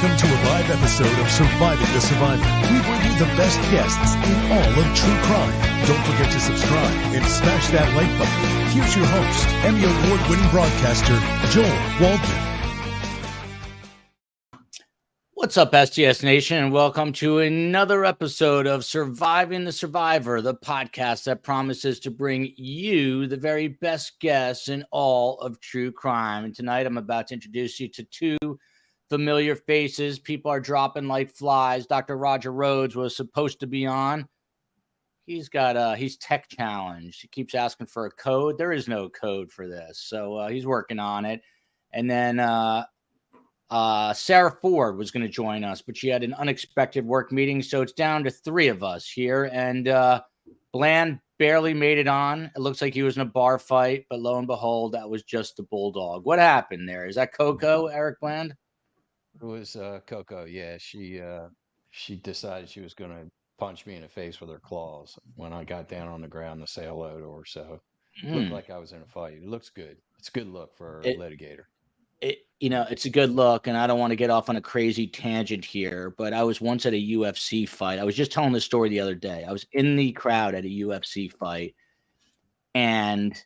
Welcome to a live episode of Surviving the Survivor. We bring you the best guests in all of true crime. Don't forget to subscribe and smash that like button. Here's your host, Emmy Award-winning broadcaster, Joel Waldman. What's up, STS Nation, and welcome to another episode of Surviving the Survivor, the podcast that promises to bring you the very best guests in all of true crime. And tonight I'm about to introduce you to two familiar faces. People are dropping like flies. Dr. Roger Rhodes was supposed to be on. He's tech challenged. He keeps asking for a code. There is no code for this, so he's working on it. And then Sarah Ford was going to join us, but she had an unexpected work meeting, so it's down to three of us here. And Bland barely made it on. It looks like he was in a bar fight, but lo and behold, that was just the bulldog. What happened there? Is that Coco, Eric Bland? It was Coco. Yeah, she decided she was going to punch me in the face with her claws when I got down on the ground to say hello to her. So it looked like I was in a fight. It looks good. It's a good look for a litigator. It's a good look, and I don't want to get off on a crazy tangent here, but I was once at a UFC fight. I was just telling this story the other day. I was in the crowd at a UFC fight and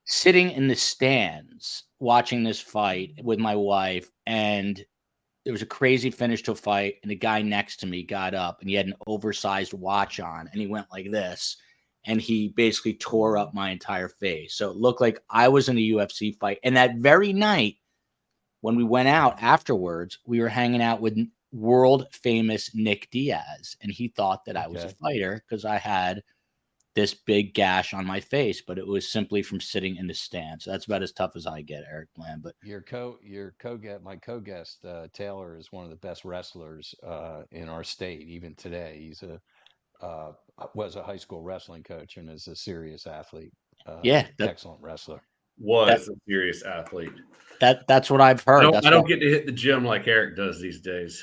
sitting in the stands watching this fight with my wife, and there was a crazy finish to a fight, and the guy next to me got up, and he had an oversized watch on, and he went like this, and he basically tore up my entire face. So it looked like I was in a UFC fight, and that very night, when we went out afterwards, we were hanging out with world famous Nick Diaz, and he thought that I was a fighter because I had this big gash on my face, but it was simply from sitting in the stand. So that's about as tough as I get, Eric Bland. But my co-guest Taylor is one of the best wrestlers in our state, even today. He's was a high school wrestling coach and is a serious athlete. Excellent wrestler. Was a serious athlete. That's what I've heard. I don't get to hit the gym like Eric does these days.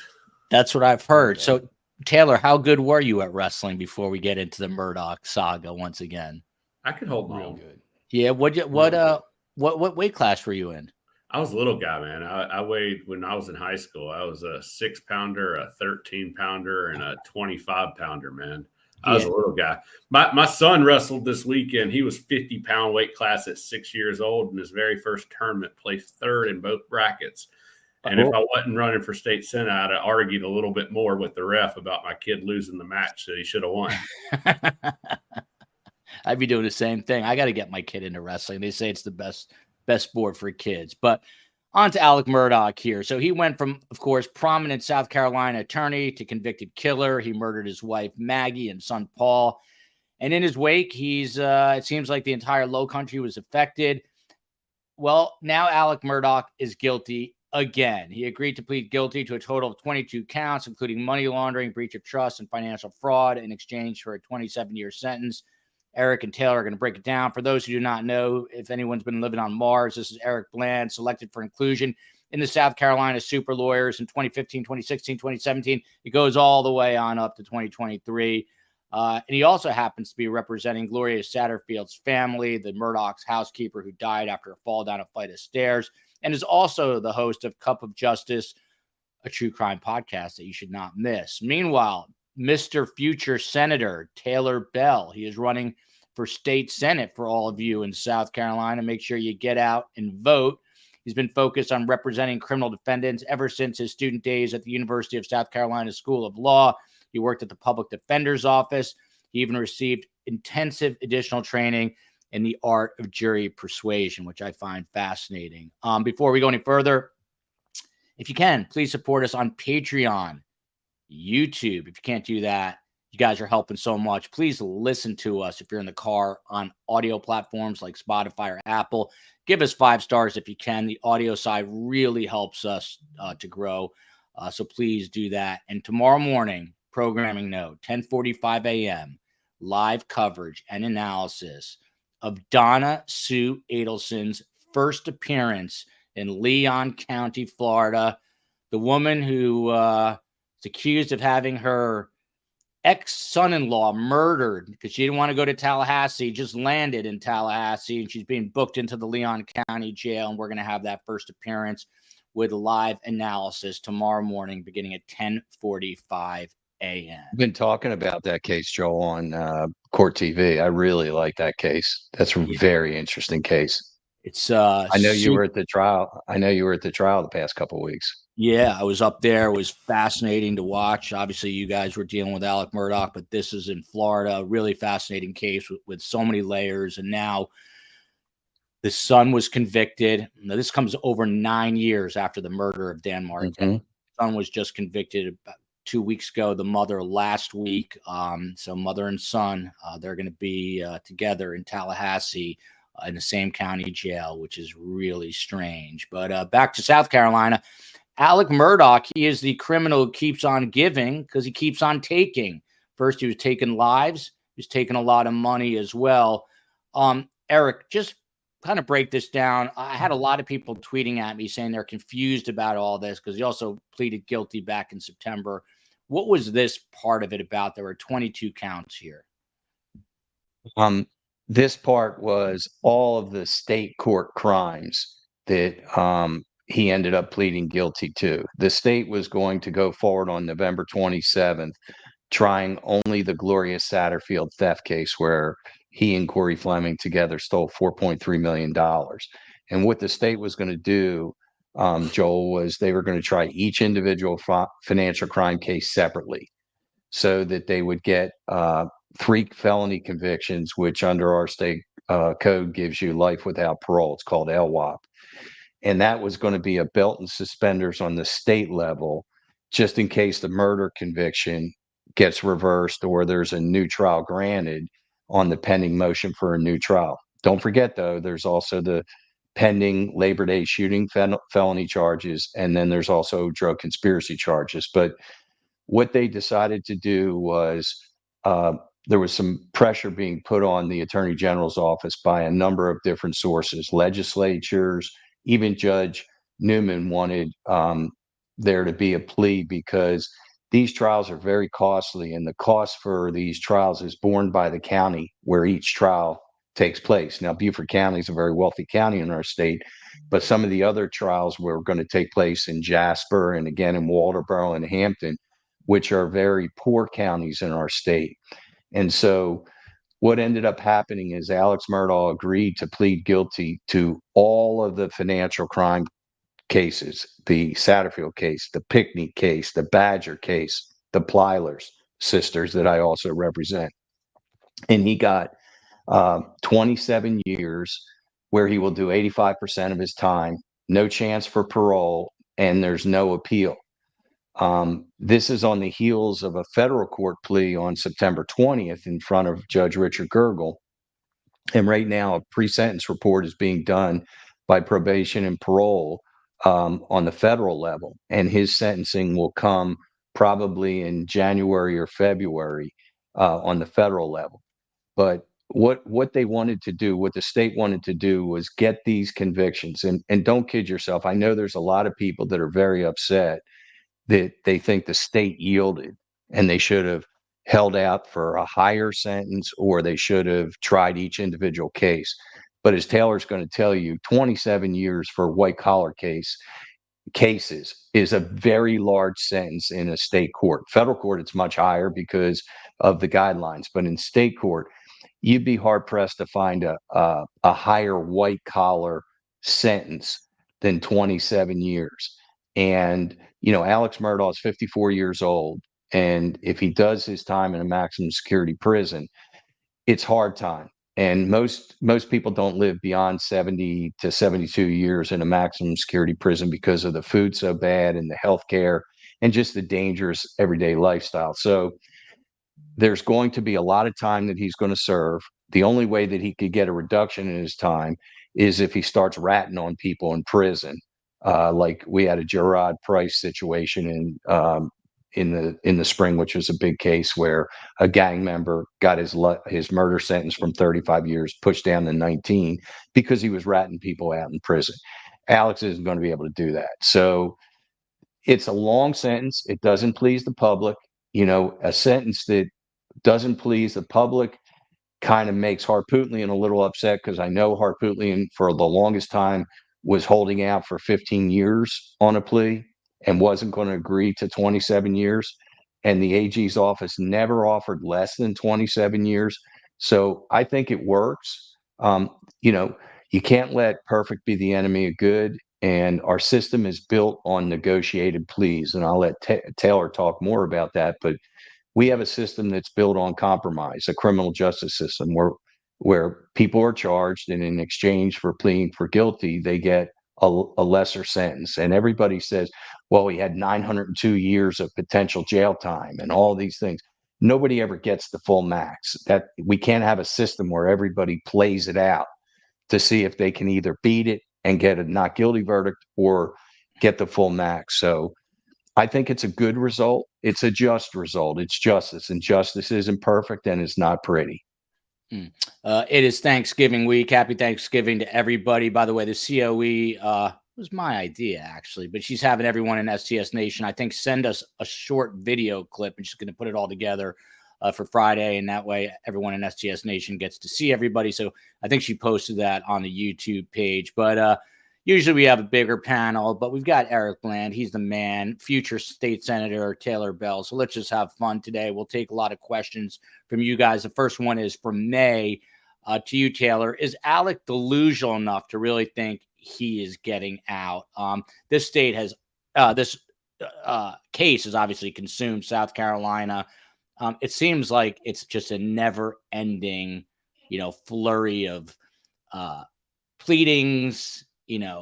That's what I've heard. So, Taylor, how good were you at wrestling before we get into the Murdaugh saga once again? I could hold my own. Good. Yeah. What weight class were you in? I was a little guy, man. I weighed, when I was in high school, I was a 6-pounder, a 13-pounder, and a 25-pounder, man. I was a little guy. My son wrestled this weekend. He was 50-pound weight class at 6 years old in his very first tournament, placed third in both brackets. And if I wasn't running for state senate, I'd have argued a little bit more with the ref about my kid losing the match that he should have won. I'd be doing the same thing. I got to get my kid into wrestling. They say it's the best sport for kids. But on to Alex Murdaugh here. So he went from, of course, prominent South Carolina attorney to convicted killer. He murdered his wife, Maggie, and son, Paul. And in his wake, it seems like the entire low country was affected. Well, now Alex Murdaugh is guilty again. He agreed to plead guilty to a total of 22 counts, including money laundering, breach of trust, and financial fraud in exchange for a 27-year sentence. Eric and Taylor are going to break it down. For those who do not know, if anyone's been living on Mars, this is Eric Bland, selected for inclusion in the South Carolina Super Lawyers in 2015, 2016, 2017. It goes all the way on up to 2023. And he also happens to be representing Gloria Satterfields' family, the Murdaugh's housekeeper who died after a fall down a flight of stairs, and is also the host of Cup of Justice, a true crime podcast that you should not miss. Meanwhile, Mr. Future Senator Taylor Bell. He is running for state senate for all of you in South Carolina. Make sure you get out and vote. He's been focused on representing criminal defendants ever since his student days at the University of South Carolina School of Law. He worked at the Public Defender's Office. He even received intensive additional training in the art of jury persuasion, which I find fascinating. Before we go any further, if you can, please support us on Patreon, YouTube. If you can't do that, you guys are helping so much. Please listen to us if you're in the car on audio platforms like Spotify or Apple. Give us 5 stars if you can. The audio side really helps us to grow. So please do that. And tomorrow morning, programming note, 10:45 a.m., live coverage and analysis of Donna Sue Adelson's first appearance in Leon County, Florida. The woman who is accused of having her ex-son-in-law murdered because she didn't want to go to Tallahassee, just landed in Tallahassee, and she's being booked into the Leon County jail, and we're going to have that first appearance. with live analysis tomorrow morning beginning at 10:45 a.m. I've been talking about that case, Joe, on Court TV. I really like that case. That's a very interesting case. It's I know you were at the trial. I know you were at the trial the past couple of weeks. Yeah, I was up there. It was fascinating to watch. Obviously, you guys were dealing with Alex Murdaugh, but this is in Florida. A really fascinating case with so many layers. And now the son was convicted. Now, this comes over 9 years after the murder of Dan Martin. The son was just convicted about 2 weeks ago. The mother last week. So mother and son, they're going to be together in Tallahassee in the same county jail, which is really strange. But back to South Carolina. Alex Murdaugh, he is the criminal who keeps on giving because he keeps on taking. First, he was taking lives. He was taking a lot of money as well. Eric, just kind of break this down. I had a lot of people tweeting at me saying they're confused about all this because he also pleaded guilty back in September. What was this part of it about? There were 22 counts here. This part was all of the state court crimes that he ended up pleading guilty to. The state was going to go forward on November 27th, trying only the Gloria Satterfields theft case where he and Corey Fleming together stole $4.3 million. And what the state was going to do, Joel, was they were going to try each individual financial crime case separately so that they would get 3 felony convictions, which under our state code gives you life without parole. It's called LWOP. And that was going to be a belt and suspenders on the state level, just in case the murder conviction gets reversed or there's a new trial granted on the pending motion for a new trial. Don't forget, though, there's also the pending Labor Day shooting felony charges, and then there's also drug conspiracy charges. But what they decided to do was there was some pressure being put on the Attorney General's office by a number of different sources, legislatures, even Judge Newman wanted there to be a plea because these trials are very costly, and the cost for these trials is borne by the county where each trial takes place. Now, Beaufort County is a very wealthy county in our state, but some of the other trials were going to take place in Jasper and again in Walterboro and Hampton, which are very poor counties in our state. And so what ended up happening is Alex Murdaugh agreed to plead guilty to all of the financial crime cases, the Satterfield case, the Pickney case, the Badger case, the Plylers sisters that I also represent. And he got 27 years where he will do 85% of his time, no chance for parole, and there's no appeal. This is on the heels of a federal court plea on September 20th in front of Judge Richard Gergel. And right now, a pre-sentence report is being done by probation and parole on the federal level. And his sentencing will come probably in January or February on the federal level. But what they wanted to do, what the state wanted to do was get these convictions. And don't kid yourself. I know there's a lot of people that are very upset that they think the state yielded and they should have held out for a higher sentence or they should have tried each individual case. But as Taylor's going to tell you, 27 years for white collar cases is a very large sentence in a state court. Federal court, it's much higher because of the guidelines. But in state court, you'd be hard pressed to find a higher white collar sentence than 27 years. And, you know, Alex Murdaugh is 54 years old. And if he does his time in a maximum security prison, it's hard time. And most people don't live beyond 70 to 72 years in a maximum security prison because of the food so bad and the health care and just the dangerous everyday lifestyle. So there's going to be a lot of time that he's going to serve. The only way that he could get a reduction in his time is if he starts ratting on people in prison. Like we had a Gerard Price situation in the spring, which was a big case where a gang member got his murder sentence from 35 years pushed down to 19 because he was ratting people out in prison. Alex isn't going to be able to do that. So it's a long sentence. It doesn't please the public. You know, a sentence that doesn't please the public kind of makes Harpootlian a little upset because I know Harpootlian for the longest time was holding out for 15 years on a plea and wasn't going to agree to 27 years. And the AG's office never offered less than 27 years. So I think it works. You can't let perfect be the enemy of good. And our system is built on negotiated pleas. And I'll let Taylor talk more about that. But we have a system that's built on compromise, a criminal justice system where people are charged, and in exchange for pleading for guilty, they get a lesser sentence. And everybody says, well, he had 902 years of potential jail time and all these things. Nobody ever gets the full max. That we can't have a system where everybody plays it out to see if they can either beat it and get a not guilty verdict or get the full max. So I think it's a good result. It's a just result. It's justice, and justice isn't perfect and it's not pretty. It is Thanksgiving week. Happy Thanksgiving to everybody. By the way, the COE was my idea, actually, but she's having everyone in STS Nation, I think, send us a short video clip, and she's going to put it all together for Friday, and that way everyone in STS Nation gets to see everybody. So I think she posted that on the YouTube page. But usually we have a bigger panel, but we've got Eric Bland. He's the man. Future State Senator Taylor Bell. So let's just have fun today. We'll take a lot of questions from you guys. The first one is from May to you, Taylor. Is Alec delusional enough to really think he is getting out? This state has this case has obviously consumed South Carolina. It seems like it's just a never-ending, flurry of pleadings,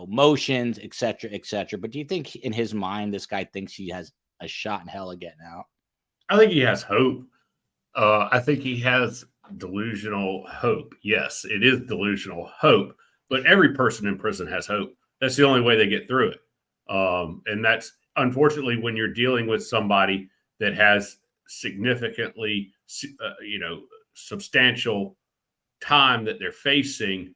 motions, et cetera, et cetera. But do you think in his mind, this guy thinks he has a shot in hell of getting out? I think he has hope. I think he has delusional hope. Yes, it is delusional hope, but every person in prison has hope. That's the only way they get through it. And that's unfortunately when you're dealing with somebody that has significantly, substantial time that they're facing.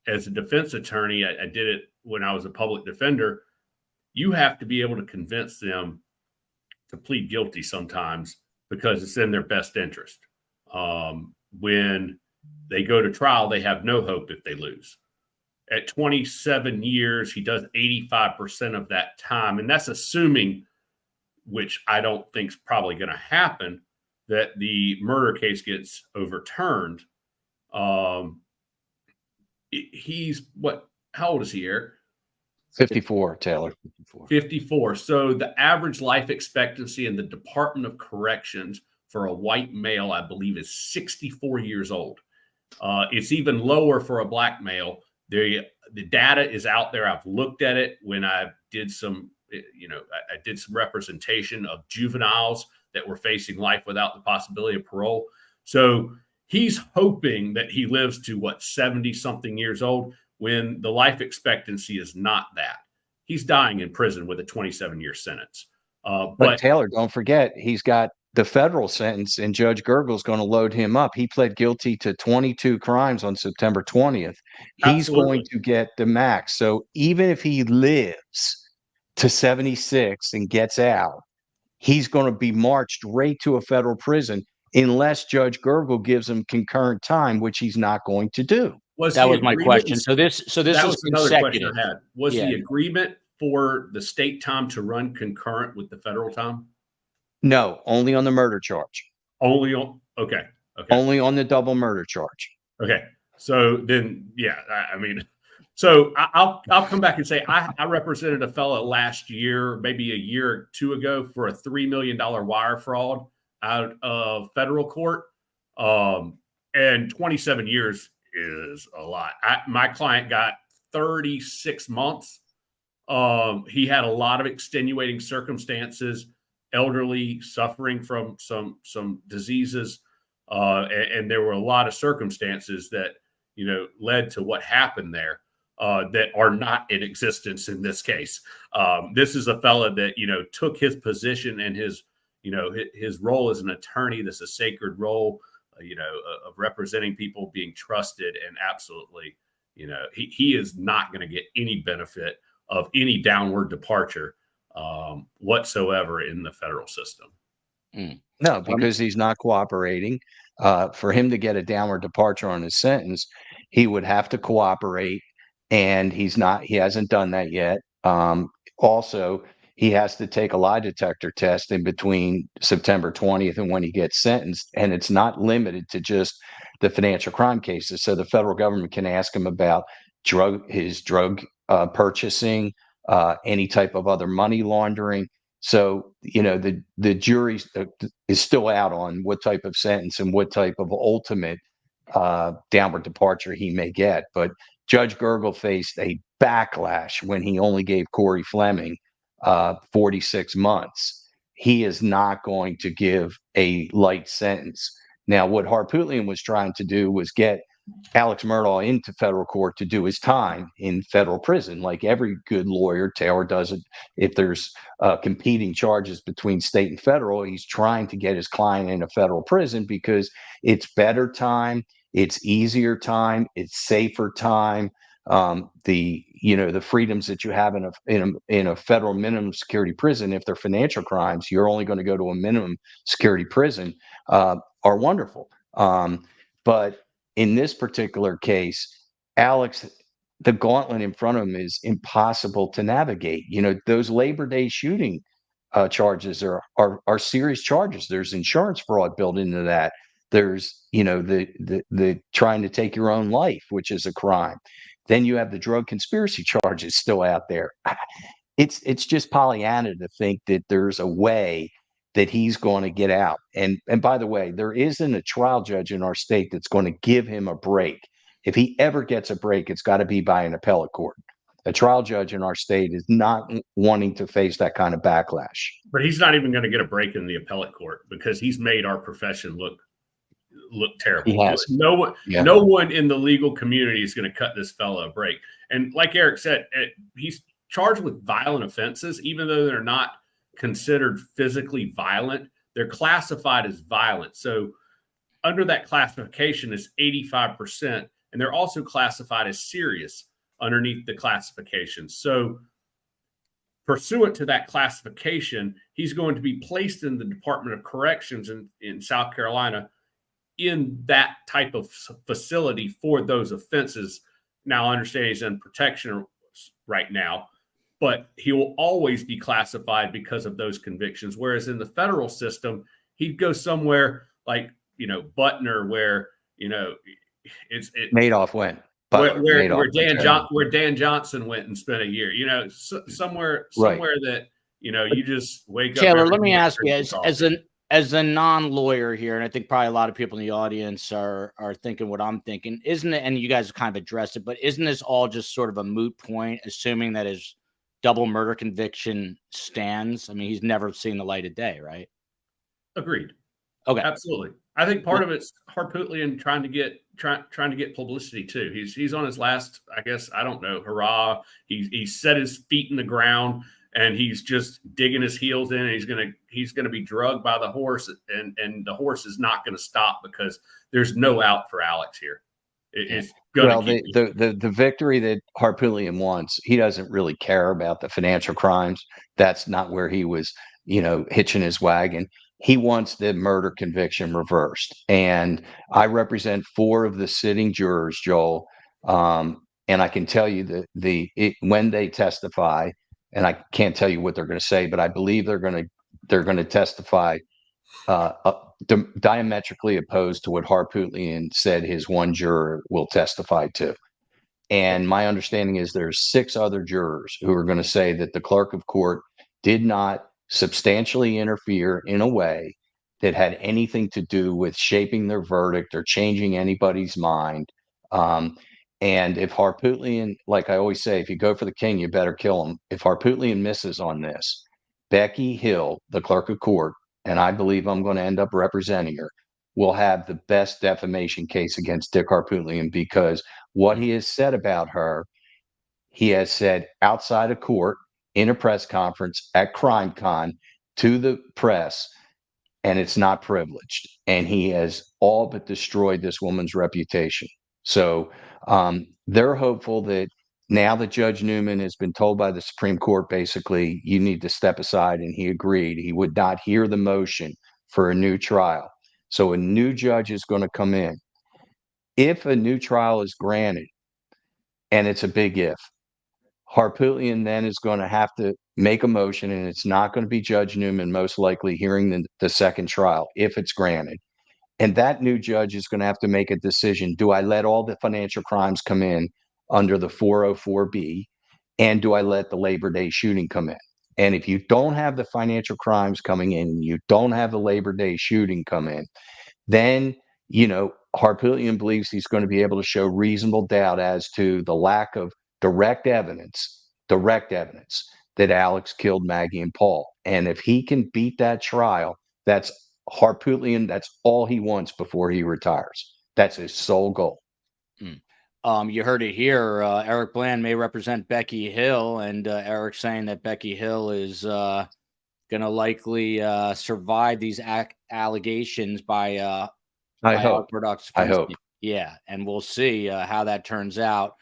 As a defense attorney, I did it when I was a public defender. You have to be able to convince them to plead guilty sometimes because it's in their best interest. When they go to trial, they have no hope if they lose. At 27 years, he does 85% of that time. And that's assuming, which I don't think is probably going to happen, that the murder case gets overturned. He's how old is he, Eric? 54, Taylor. 54. So the average life expectancy in the Department of Corrections for a white male, I believe, is 64 years old. It's even lower for a black male. The data is out there. I've looked at it when I did some, I did some representation of juveniles that were facing life without the possibility of parole. So he's hoping that he lives to 70 something years old when the life expectancy is not that. He's dying in prison with a 27-year sentence. But Taylor, don't forget, he's got the federal sentence, and Judge Gergel's going to load him up. He pled guilty to 22 crimes on September 20th. He's going to get the max. So even if he lives to 76 and gets out, he's going to be marched right to a federal prison unless Judge Gergel gives him concurrent time, which he's not going to do. That was my question. So this is another question I had. Was the agreement for the state time to run concurrent with the federal time? No, only on the murder charge. Only on Only on the double murder charge. Okay. So then, so I'll come back and say I represented a fellow last year, maybe a year or two ago, for a $3 million wire fraud out of federal court. And 27 years is a lot. My client got 36 months. He had a lot of extenuating circumstances, elderly, suffering from some diseases. And there were a lot of circumstances that, led to what happened there that are not in existence in this case. This is a fella that, took his position and his role as an attorney. This is a sacred role, of representing people, being trusted, and absolutely, he is not going to get any benefit of any downward departure whatsoever in the federal system. No, because he's not cooperating. For him to get a downward departure on his sentence, he would have to cooperate and he hasn't done that yet. Also, he has to take a lie detector test in between September 20th and when he gets sentenced, and it's not limited to just the financial crime cases. So the federal government can ask him about his drug purchasing, any type of other money laundering. So, the jury is still out on what type of sentence and what type of ultimate downward departure he may get. But Judge Gergel faced a backlash when he only gave Corey Fleming 46 months. He is not going to give a light sentence. Now, what Harpootlian was trying to do was get Alex Murdaugh into federal court to do his time in federal prison. Like every good lawyer, Taylor does it. If there's competing charges between state and federal, he's trying to get his client in a federal prison because it's better time, it's easier time, it's safer time. The freedoms that you have in a federal minimum security prison, if they're financial crimes, you're only going to go to a minimum security prison, are wonderful. But in this particular case, Alex, the gauntlet in front of him is impossible to navigate. Those Labor Day shooting charges are serious charges. There's insurance fraud built into that. There's the trying to take your own life, which is a crime. Then you have the drug conspiracy charges still out there. It's just Pollyanna to think that there's a way that he's going to get out. And by the way, there isn't a trial judge in our state that's going to give him a break. If he ever gets a break, it's got to be by an appellate court. A trial judge in our state is not wanting to face that kind of backlash. But he's not even going to get a break in the appellate court because he's made our profession look terrible. He has. No one in the legal community is going to cut this fellow a break. And like Eric said, he's charged with violent offenses, even though they're not considered physically violent. They're classified as violent. So under that classification is 85%, and they're also classified as serious underneath the classification. So pursuant to that classification, he's going to be placed in the Department of Corrections in South Carolina in that type of facility for those offenses. Now, I understand he's in protection right now, but he will always be classified because of those convictions. Whereas in the federal system, he'd go somewhere like, Butner, where, it's Madoff went. Where Dan Johnson went and spent a year, somewhere that, you just wake up. Taylor, let me ask you, as a non-lawyer here, and I think probably a lot of people in the audience are thinking what I'm thinking, isn't it? And you guys have kind of addressed it, but isn't this all just sort of a moot point, assuming that his double murder conviction stands? I mean, he's never seen the light of day, right? Agreed. Okay. Absolutely. I think part of it's Harpootlian trying to get publicity too. He's on his last, I guess, I don't know, hurrah. He set his feet in the ground and he's just digging his heels in. And he's gonna be drugged by the horse, and the horse is not going to stop because there's no out for Alex here. It's gonna the victory that Harpootlian wants, he doesn't really care about the financial crimes. That's not where he was, hitching his wagon. He wants the murder conviction reversed. And I represent 4 of the sitting jurors, Joel. And I can tell you that when they testify, and I can't tell you what they're going to say, but I believe they're going to testify diametrically opposed to what Harpootlian said his one juror will testify to. And my understanding is there's 6 other jurors who are going to say that the clerk of court did not substantially interfere in a way that had anything to do with shaping their verdict or changing anybody's mind. And if Harpootlian, like I always say, if you go for the king, you better kill him. If Harpootlian misses on this, Becky Hill, the clerk of court, and I believe I'm going to end up representing her, will have the best defamation case against Dick Harpootlian, because what he has said about her, he has said outside of court, in a press conference, at CrimeCon, to the press, and it's not privileged. And he has all but destroyed this woman's reputation. So they're hopeful that now that Judge Newman has been told by the Supreme Court, basically, you need to step aside, and he agreed. He would not hear the motion for a new trial. So a new judge is going to come in. If a new trial is granted, and it's a big if. Harpootlian then is going to have to make a motion, and it's not going to be Judge Newman most likely hearing the second trial if it's granted. And that new judge is going to have to make a decision. Do I let all the financial crimes come in under the 404B? And do I let the Labor Day shooting come in? And if you don't have the financial crimes coming in, you don't have the Labor Day shooting come in, then, Harpootlian believes he's going to be able to show reasonable doubt as to the lack of direct evidence that Alex killed Maggie and Paul. And if he can beat that trial, that's Harpootlian. That's all he wants before he retires. That's his sole goal. You heard it here. Eric Bland may represent Becky Hill, and Eric's saying that Becky Hill is going to likely survive these allegations by hope. I hope. Yeah, and we'll see how that turns out.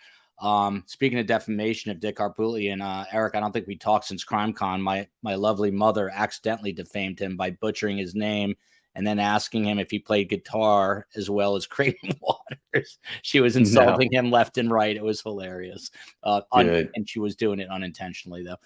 Speaking of defamation of Dick Harpootlian, Eric, I don't think we talked since CrimeCon. My lovely mother accidentally defamed him by butchering his name and then asking him if he played guitar as well as Creighton Waters. She was insulting him left and right. It was hilarious. And she was doing it unintentionally, though.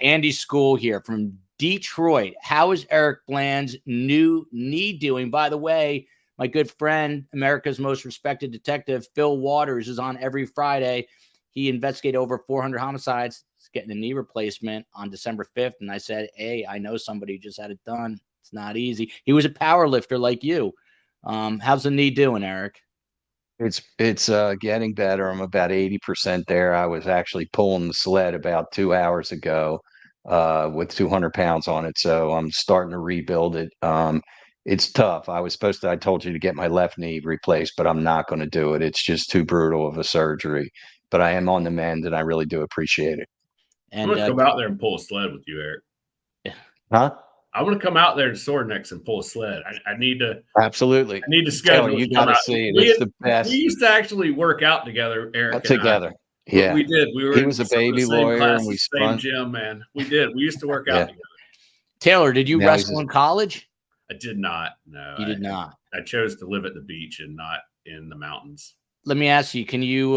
Andy School here from Detroit. How is Eric Bland's new knee doing? By the way, my good friend, America's most respected detective, Phil Waters, is on every Friday. He investigated over 400 homicides. He's getting a knee replacement on December 5th. And I said, hey, I know somebody who just had it done. It's not easy. He was a power lifter like you. How's the knee doing, Eric? It's getting better. I'm about 80% there. I was actually pulling the sled about 2 hours ago with 200 pounds on it. So I'm starting to rebuild it. It's tough. I told you to get my left knee replaced, but I'm not going to do it. It's just too brutal of a surgery. But I am on the mend, and I really do appreciate it. And I'm going to come out there and pull a sled with you, Eric. Huh? I want to come out there to Sword Necks and pull a sled. I need to. Absolutely. I need to schedule. You got to see it. It's the best. We used to actually work out together, Eric. Together. Yeah. We did. He was a baby lawyer, class, and we same gym, man. We did. We used to work out together. Taylor, did you wrestle in college? I did not. No, you did not. I chose to live at the beach and not in the mountains. Let me ask you: can you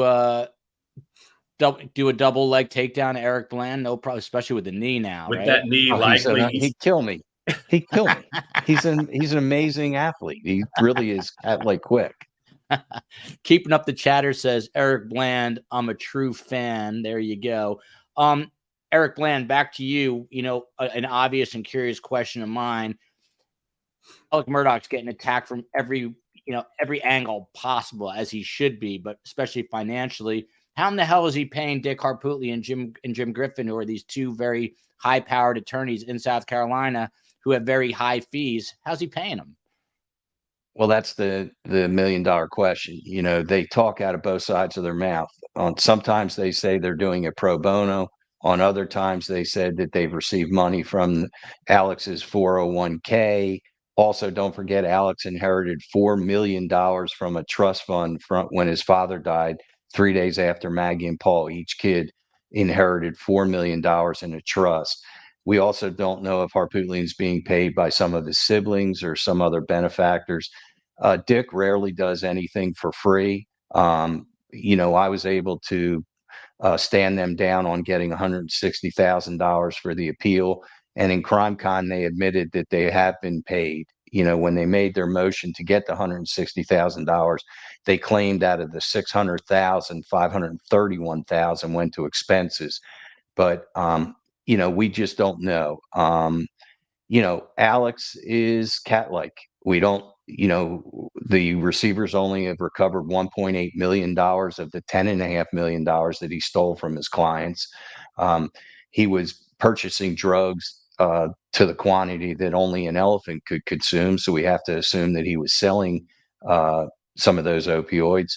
do a double leg takedown to Eric Bland? No problem, especially with the knee now. With that knee, he'd kill me. He'd kill me. He's an amazing athlete. He really is quick. Keeping up the chatter says Eric Bland. I'm a true fan. There you go. Eric Bland, back to you. An obvious and curious question of mine. Alex Murdaugh's getting attacked from every angle possible, as he should be, but especially financially. How in the hell is he paying Dick Harpootlian and Jim Griffin, who are these two very high-powered attorneys in South Carolina who have very high fees? How's he paying them? Well, that's the $1 million question. They talk out of both sides of their mouth. Sometimes they say they're doing it pro bono. On other times, they said that they've received money from Alex's 401k. Also, don't forget, Alex inherited $4 million from a trust fund when his father died 3 days after Maggie and Paul. Each kid inherited $4 million in a trust. We also don't know if Harpootlian's being paid by some of his siblings or some other benefactors. Dick rarely does anything for free. I was able to stand them down on getting $160,000 for the appeal. And in CrimeCon, they admitted that they have been paid. When they made their motion to get the $160,000, they claimed out of the $600,000, $531,000 went to expenses. But we just don't know. Alex is cat-like. We don't. The receivers only have recovered $1.8 million of the $10.5 million that he stole from his clients. He was purchasing drugs to the quantity that only an elephant could consume. So we have to assume that he was selling some of those opioids,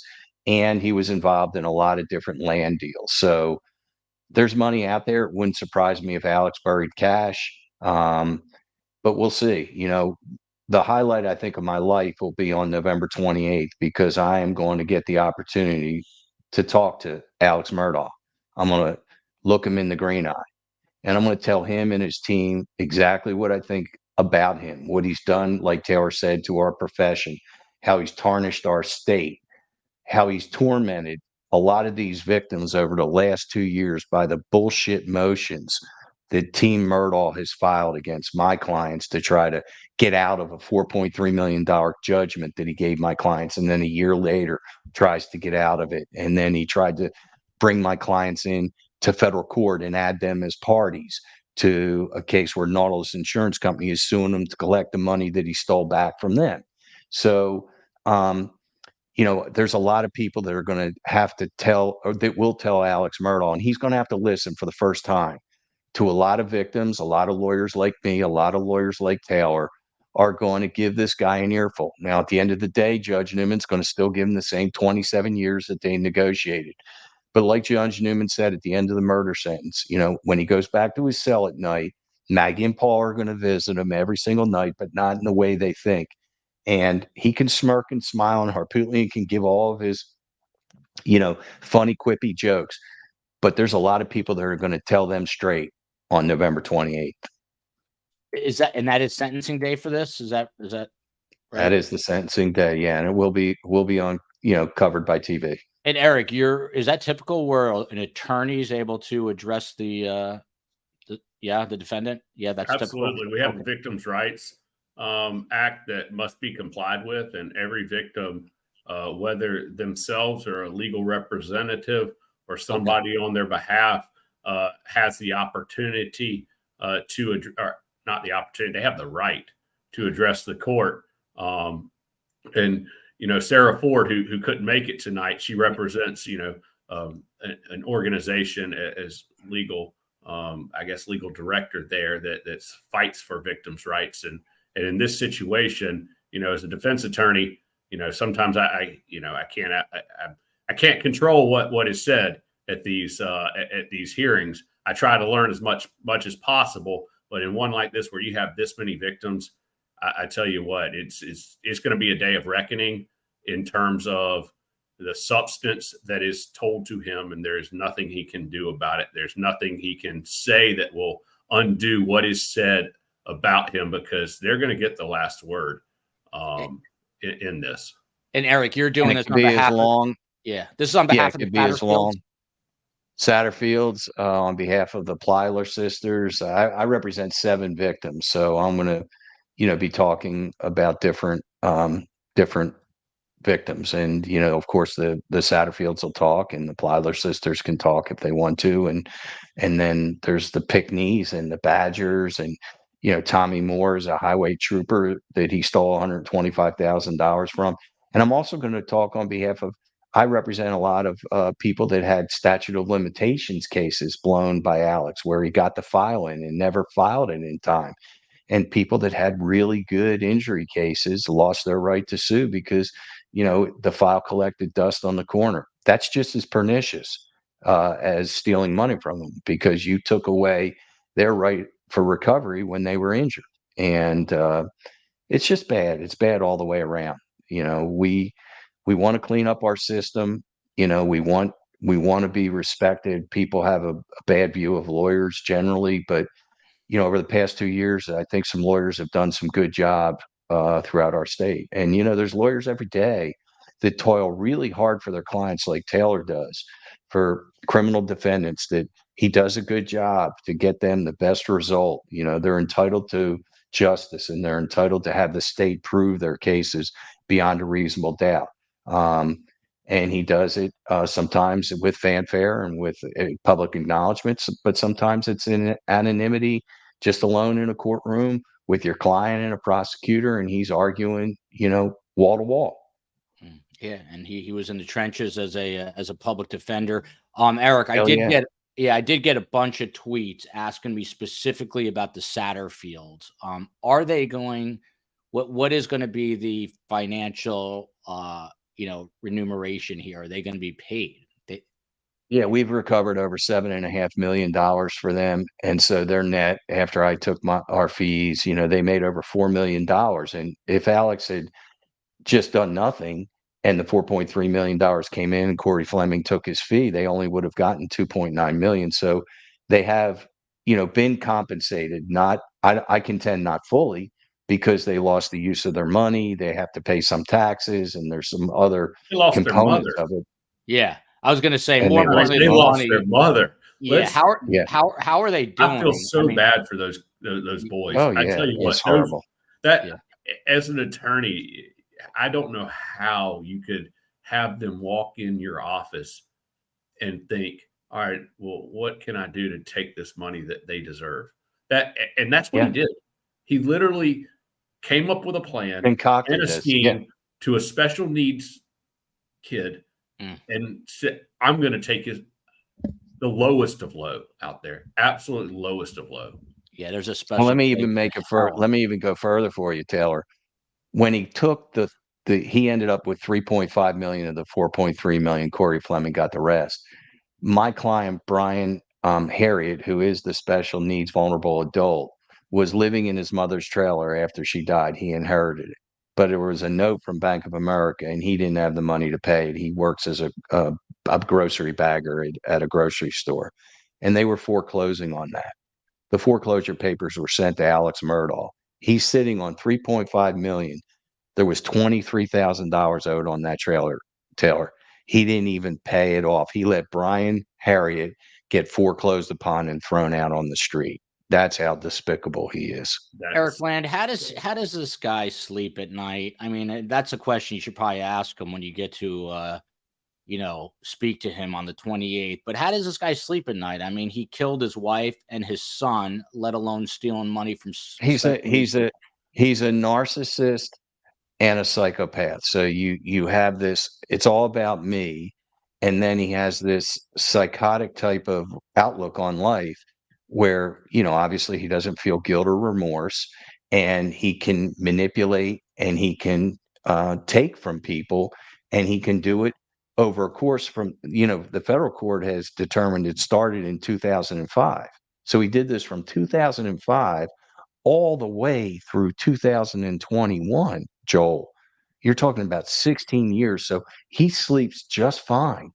and he was involved in a lot of different land deals. So there's money out there. It wouldn't surprise me if Alex buried cash, but we'll see. The highlight, I think, of my life will be on November 28th, because I am going to get the opportunity to talk to Alex Murdaugh. I'm going to look him in the green eye, and I'm going to tell him and his team exactly what I think about him, what he's done, like Taylor said, to our profession, how he's tarnished our state, how he's tormented a lot of these victims over the last 2 years, by the bullshit motions that Team Murdaugh has filed against my clients to try to get out of a $4.3 million judgment that he gave my clients. And then a year later tries to get out of it. And then he tried to bring my clients in to federal court and add them as parties to a case where Nautilus Insurance Company is suing him to collect the money that he stole back from them. So, there's a lot of people that are going to have to tell, or that will tell Alex Murdaugh, and he's going to have to listen for the first time to a lot of victims. A lot of lawyers like me, a lot of lawyers like Taylor are going to give this guy an earful. Now, at the end of the day, Judge Newman's going to still give him the same 27 years that they negotiated. But like Judge Newman said at the end of the murder sentence, when he goes back to his cell at night, Maggie and Paul are going to visit him every single night, but not in the way they think. And he can smirk and smile, and Harpootlian can give all of his, funny, quippy jokes. But there's a lot of people that are going to tell them straight on November 28th. That is sentencing day for this? Is that right? That is the sentencing day, yeah, and it will be on, covered by TV. And Eric, is that typical where an attorney is able to address the defendant? Yeah, that's absolutely typical. We have a Victims' Rights Act that must be complied with, and every victim, whether themselves or a legal representative or somebody on their behalf, has the opportunity they have the right to address the court. And Sarah Ford, who couldn't make it tonight, she represents an organization as legal legal director there that fights for victims' rights. And in this situation, as a defense attorney, sometimes I can't control what is said at these hearings. I try to learn as much as possible, but in one like this where you have this many victims, I tell you what, it's going to be a day of reckoning in terms of the substance that is told to him, and there is nothing he can do about it. There's nothing he can say that will undo what is said about him, because they're going to get the last word in this. And Eric, you're doing this on behalf of this is on behalf of the Satterfields, on behalf of the Plyler sisters. I represent 7 victims, so I'm going to, be talking about different victims. And, of course, the Satterfields will talk, and the Plyler sisters can talk if they want to. And then there's the Pickneys and the Badgers, and, Tommy Moore is a highway trooper that he stole $125,000 from. And I'm also going to talk on behalf of, I represent a lot of people that had statute of limitations cases blown by Alex, where he got the file in and never filed it in time. And people that had really good injury cases lost their right to sue because, the file collected dust on the corner. That's just as pernicious as stealing money from them, because you took away their right for recovery when they were injured. And it's just bad. It's bad all the way around. We want to clean up our system. We want to be respected. People have a bad view of lawyers generally, but over the past 2 years, I think some lawyers have done some good job throughout our state. And there's lawyers every day that toil really hard for their clients, like Taylor does for criminal defendants, that he does a good job to get them the best result. They're entitled to justice, and they're entitled to have the state prove their cases beyond a reasonable doubt. And he does it sometimes with fanfare and with public acknowledgments, but sometimes it's in anonymity, just alone in a courtroom with your client and a prosecutor, and he's arguing, wall to wall. Yeah, and he was in the trenches as a public defender. Eric, I did get a bunch of tweets asking me specifically about the Satterfields. Are they going? What is going to be the financial remuneration here? Are they going to be paid? Yeah, we've recovered over $7.5 million for them. And so their net, after I took our fees, they made over $4 million. And if Alex had just done nothing and the $4.3 million came in and Corey Fleming took his fee, they only would have gotten $2.9 million. So they have, been compensated, I contend not fully, because they lost the use of their money. They have to pay some taxes, and there's some other components of it. Yeah. I was going to say And more they lost importantly, They the lost money. their mother. Yeah. How are they doing? I feel so I mean, bad for those boys. Oh I yeah, tell you what, it's horrible. that Yeah. as an attorney, I don't know how you could have them walk in your office and think, all right, well, what can I do to take this money that they deserve? And that's what he did. He literally came up with a plan Concocted and a this. scheme to a special needs kid Mm. and said, I'm going to take the lowest of low out there, absolute lowest of low. Yeah, there's a special. Well, let me even go further for you, Taylor. When he took he ended up with 3.5 million of the 4.3 million. Corey Fleming got the rest. My client, Brian Harriet, who is the special needs vulnerable adult, was living in his mother's trailer after she died. He inherited it. But there was a note from Bank of America, and he didn't have the money to pay it. He works as a grocery bagger at a grocery store. And they were foreclosing on that. The foreclosure papers were sent to Alex Murdaugh. He's sitting on 3.5 million. There was $23,000 owed on that trailer, Taylor. He didn't even pay it off. He let Brian Harriet get foreclosed upon and thrown out on the street. That's how despicable he is. Eric Land, how does this guy sleep at night? I mean, that's a question you should probably ask him when you get to speak to him on the 28th. But how does this guy sleep at night? I mean, he killed his wife and his son, let alone stealing money from. He's a narcissist and a psychopath. So you have this, it's all about me. And then he has this psychotic type of outlook on life where, obviously he doesn't feel guilt or remorse, and he can manipulate and he can take from people, and he can do it over a course from, the federal court has determined it started in 2005. So he did this from 2005 all the way through 2021, Joel. You're talking about 16 years. So he sleeps just fine.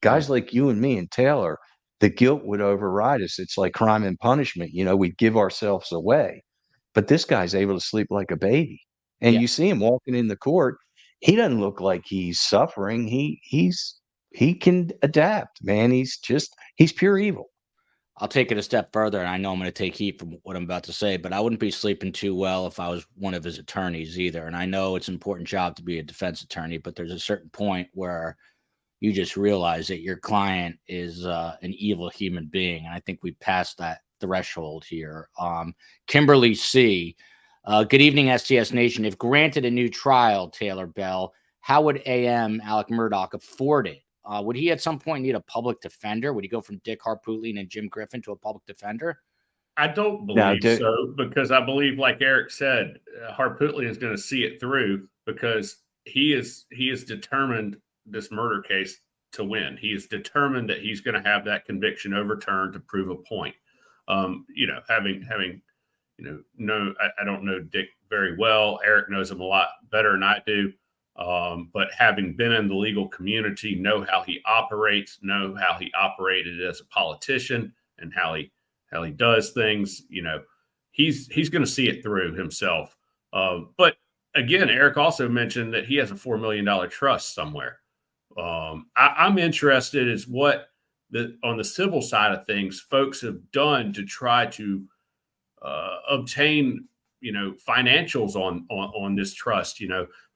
Guys like you and me and Taylor, the guilt would override us. It's like Crime and Punishment. We give ourselves away. But this guy's able to sleep like a baby. And you see him walking in the court. He doesn't look like he's suffering. He can adapt, man. He's pure evil. I'll take it a step further, and I know I'm going to take heat from what I'm about to say, but I wouldn't be sleeping too well if I was one of his attorneys either. And I know it's an important job to be a defense attorney, but there's a certain point where you just realize that your client is an evil human being. And I think we passed that threshold here. Kimberly C. Good evening, STS Nation. If granted a new trial, Taylor Bell, how would AM Alex Murdaugh afford it? Would he at some point need a public defender? Would he go from Dick Harpootlian and Jim Griffin to a public defender? I don't believe so, because I believe, like Eric said, Harpootlian is going to see it through, because he is determined this murder case to win. He is determined that he's going to have that conviction overturned to prove a point. Having I don't know Dick very well. Eric knows him a lot better than I do. But having been in the legal community, know how he operates, know how he operated as a politician, and how he does things. He's going to see it through himself. But again, Eric also mentioned that he has a $4 million trust somewhere. I'm interested as what on the civil side of things, folks have done to try to obtain financials on this trust,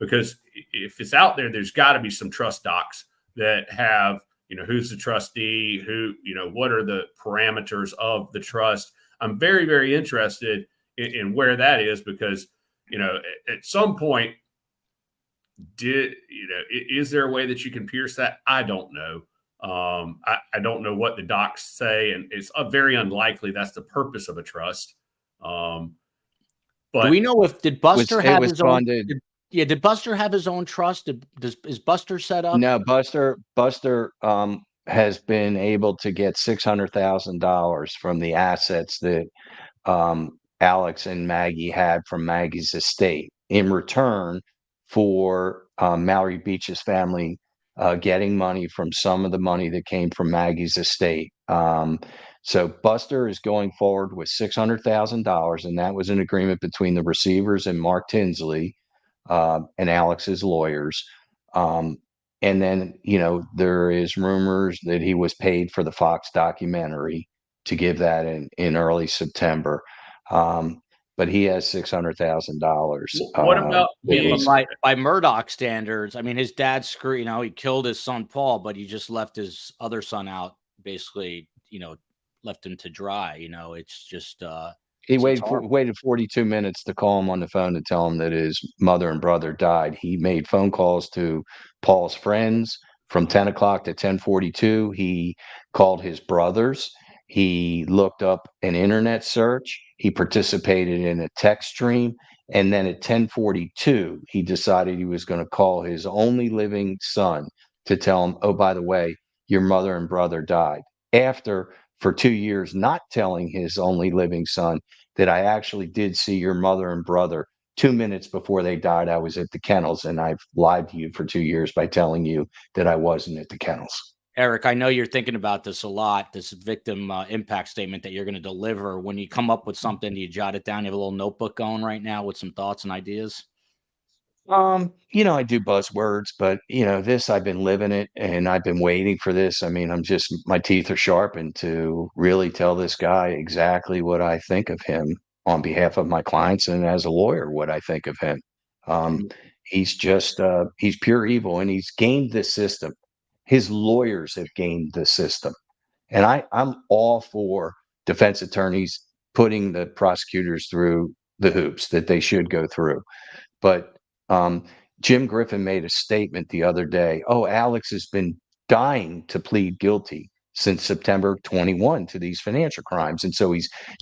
because if it's out there, there's got to be some trust docs that have, who's the trustee, who, what are the parameters of the trust. I'm very, very interested in where that is, because, at some point, is there a way that you can pierce that? I don't know. I don't know what the docs say, and it's very unlikely that's the purpose of a trust. But do we know did Buster have his own? Funded. Did Buster have his own trust? Is Buster set up? No, Buster has been able to get $600,000 from the assets that Alex and Maggie had from Maggie's estate in return for Mallory Beach's family getting money from some of the money that came from Maggie's estate. So Buster is going forward with $600,000, and that was an agreement between the receivers and Mark Tinsley and Alex's lawyers. And then, there is rumors that he was paid for the Fox documentary to give that in early September. But he has $600,000. What about But being by Murdaugh standards? I mean, his dad he killed his son Paul, but he just left his other son out, basically, left him to dry. It's just He it's waited 42 minutes to call him on the phone to tell him that his mother and brother died. He made phone calls to Paul's friends from 10 o'clock to 10:42. He called his brothers. He looked up an internet search. He participated in a text stream. And then at 10:42, he decided he was going to call his only living son to tell him, oh, by the way, your mother and brother died. After, for 2 years, not telling his only living son that I actually did see your mother and brother 2 minutes before they died. I was at the kennels, and I've lied to you for 2 years by telling you that I wasn't at the kennels. Eric, I know you're thinking about this a lot, this victim impact statement that you're going to deliver. When you come up with something, do you jot it down? You have a little notebook going right now with some thoughts and ideas? I do buzzwords, but this, I've been living it and I've been waiting for this. I mean, my teeth are sharpened to really tell this guy exactly what I think of him on behalf of my clients and as a lawyer, what I think of him. He's just, he's pure evil, and he's gamed the system. His lawyers have gamed the system. And I'm all for defense attorneys putting the prosecutors through the hoops that they should go through. But Jim Griffin made a statement the other day. Oh, Alex has been dying to plead guilty since September 21 to these financial crimes. And so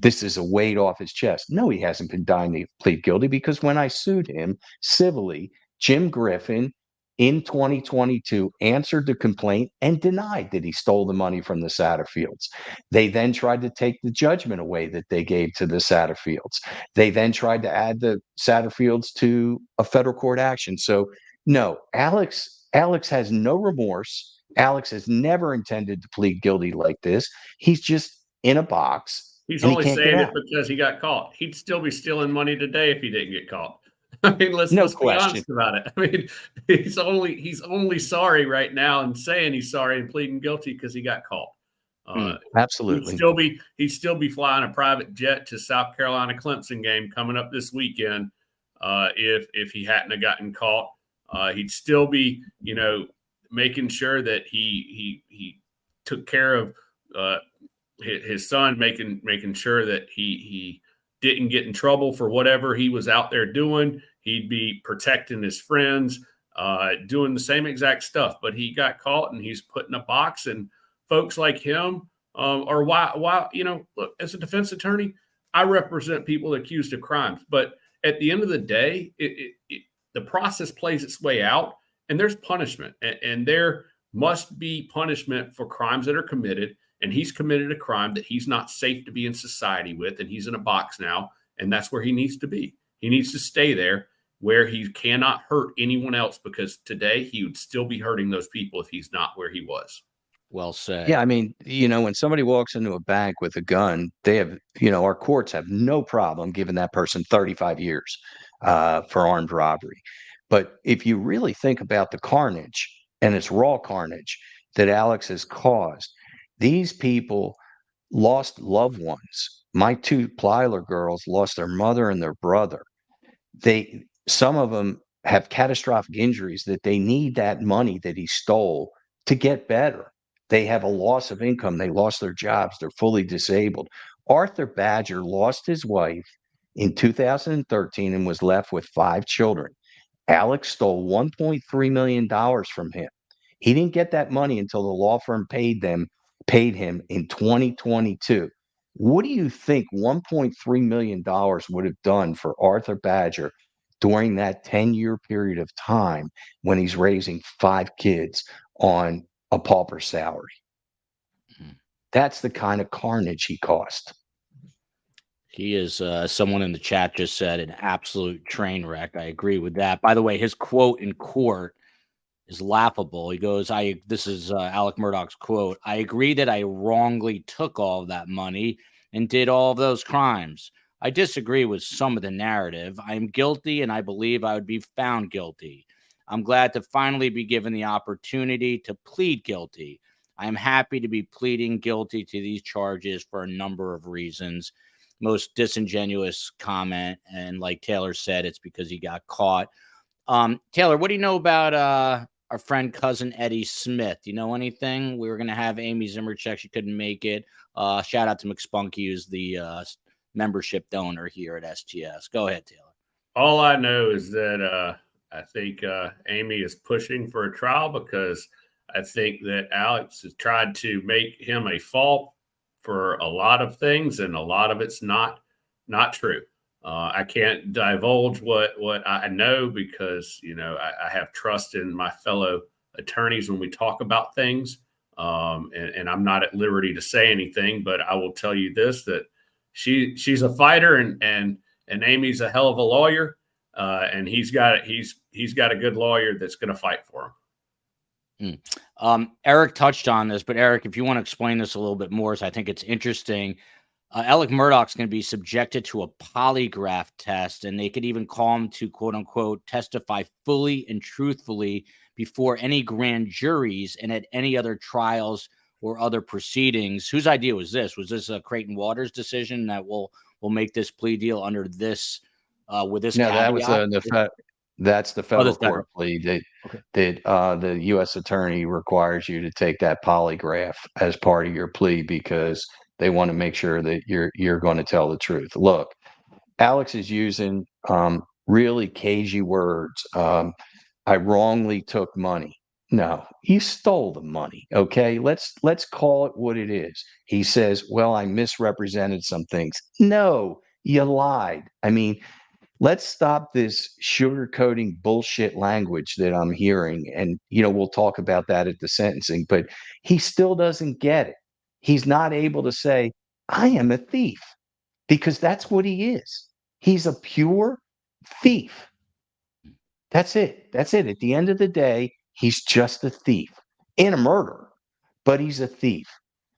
this is a weight off his chest. No, he hasn't been dying to plead guilty, because when I sued him civilly, Jim Griffin in 2022 answered the complaint and denied that he stole the money from the Satterfields. They then tried to take the judgment away that they gave to the Satterfields. They then tried to add the Satterfields to a federal court action. So no, Alex has no remorse. Alex has never intended to plead guilty like this. He's just in a box. He's and only he can't saying get it out. because he got caught. He'd still be stealing money today if he didn't get caught. I mean, let's No be question. honest about it. I mean, he's only sorry right now and saying he's sorry and pleading guilty because he got caught. Absolutely. He'd still be flying a private jet to South Carolina Clemson game coming up this weekend. If he hadn't have gotten caught, he'd still be, making sure that he took care of his son, making sure that he didn't get in trouble for whatever he was out there doing. He'd be protecting his friends, doing the same exact stuff. But he got caught, and he's put in a box. And folks like him are why look, as a defense attorney, I represent people accused of crimes. But at the end of the day, the process plays its way out, and there's punishment, and there must be punishment for crimes that are committed. And he's committed a crime that he's not safe to be in society with, and he's in a box now, and that's where he needs to be. He needs to stay there where he cannot hurt anyone else, because today he would still be hurting those people if he's not where he was. Well said. Yeah, I mean, when somebody walks into a bank with a gun, they have, our courts have no problem giving that person 35 years for armed robbery. But if you really think about the carnage, and it's raw carnage that Alex has caused, these people lost loved ones. My two Plyler girls lost their mother and their brother. Some of them have catastrophic injuries that they need that money that he stole to get better. They have a loss of income. They lost their jobs. They're fully disabled. Arthur Badger lost his wife in 2013 and was left with 5 children. Alex stole $1.3 million from him. He didn't get that money until the law firm paid him in 2022. What do you think $1.3 million would have done for Arthur Badger during that 10-year period of time when he's raising 5 kids on a pauper salary? That's the kind of carnage he caused. He is, someone in the chat just said, an absolute train wreck. I agree with that. By the way, his quote in court is laughable. He goes, this is Alex Murdaugh's quote. I agree that I wrongly took all of that money and did all of those crimes. I disagree with some of the narrative. I am guilty, and I believe I would be found guilty. I'm glad to finally be given the opportunity to plead guilty. I am happy to be pleading guilty to these charges for a number of reasons. Most disingenuous comment, and like Taylor said, it's because he got caught. Taylor, what do you know about our friend cousin Eddie Smith? Do you know anything? We were going to have Amy Zimmercheck. She couldn't make it. Shout out to McSpunky, who's the membership donor here at STS. Go ahead, Taylor. All I know is that I think Amy is pushing for a trial because I think that Alex has tried to make him a fault for a lot of things, and a lot of it's not true. I can't divulge what I know because, I have trust in my fellow attorneys when we talk about things. And I'm not at liberty to say anything, but I will tell you this, that she's a fighter and Amy's a hell of a lawyer. And he's got a good lawyer that's going to fight for him. Eric touched on this, but Eric, if you want to explain this a little bit more, so I think it's interesting. Alex Murdaugh's going to be subjected to a polygraph test, and they could even call him to, quote unquote, testify fully and truthfully before any grand juries and at any other trials or other proceedings. Whose idea was this? Was this a Creighton Waters decision that will make this plea deal under this with this? No, caveat? That's the federal federal. court plea that the U.S. attorney requires you to take that polygraph as part of your plea because they want to make sure that you're going to tell the truth. Look, Alex is using really cagey words. I wrongly took money. No, you stole the money. Okay, let's call it what it is. He says, "Well, I misrepresented some things." No, you lied. I mean, let's stop this sugarcoating bullshit language that I'm hearing. And, we'll talk about that at the sentencing, but he still doesn't get it. He's not able to say, I am a thief, because that's what he is. He's a pure thief. That's it. That's it. At the end of the day, he's just a thief and a murderer, but he's a thief.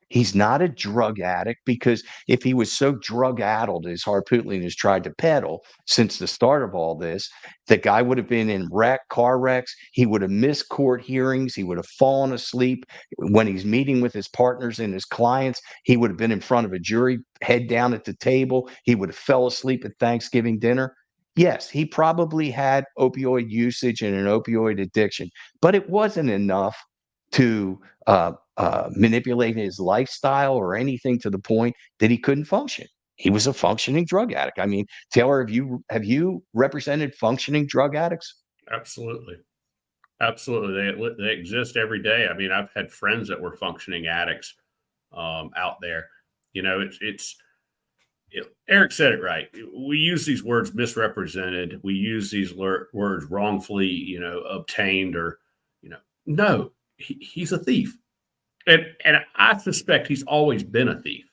He's not a drug addict, because if he was so drug-addled as Harpootlian has tried to peddle since the start of all this, the guy would have been in car wrecks. He would have missed court hearings. He would have fallen asleep when he's meeting with his partners and his clients. He would have been in front of a jury, head down at the table. He would have fell asleep at Thanksgiving dinner. Yes, he probably had opioid usage and an opioid addiction, but it wasn't enough to manipulate his lifestyle or anything to the point that he couldn't function. He was a functioning drug addict. I mean, Taylor, have you represented functioning drug addicts? Absolutely. They exist every day. I mean, I've had friends that were functioning addicts out there. Eric said it right. We use these words misrepresented. We use these words wrongfully, obtained, or, no. He's a thief. And I suspect he's always been a thief.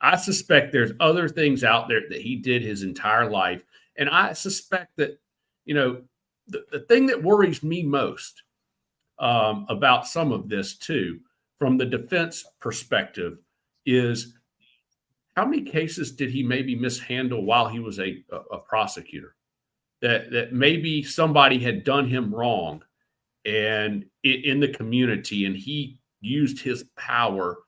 I suspect there's other things out there that he did his entire life. And I suspect that, the thing that worries me most about some of this too, from the defense perspective, is how many cases did he maybe mishandle while he was a prosecutor? That maybe somebody had done him wrong and in the community, and he used his power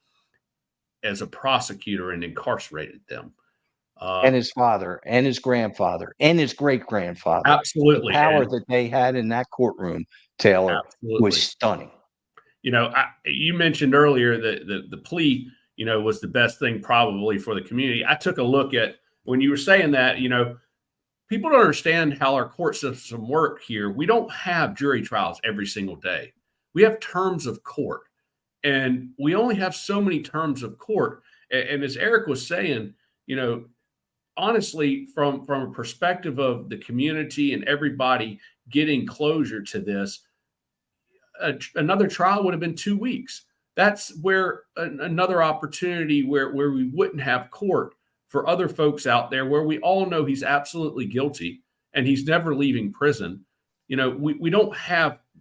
as a prosecutor and incarcerated them. And his father and his grandfather and his great-grandfather. Absolutely. The power that they had in that courtroom, Taylor, was stunning. You mentioned earlier that the plea, was the best thing probably for the community. I took a look at when you were saying that, people don't understand how our court system work here. We don't have jury trials every single day. We have terms of court, and we only have so many terms of court. And as Eric was saying, honestly, from a perspective of the community and everybody getting closure to this, another trial would have been 2 weeks. That's where another opportunity where we wouldn't have court for other folks out there, where we all know he's absolutely guilty and he's never leaving prison. We don't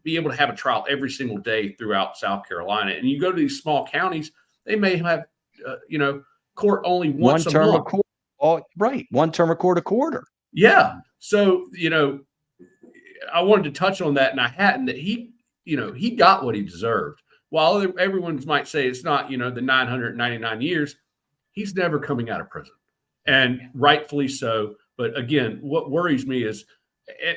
be able to have a trial every single day throughout South Carolina. And you go to these small counties, they may have, court only once a month. Right. One term of court a quarter. Yeah. So, I wanted to touch on that, and I hadn't. That he got what he deserved. While everyone might say it's not, the 999 years, he's never coming out of prison, and rightfully so. But again, what worries me is,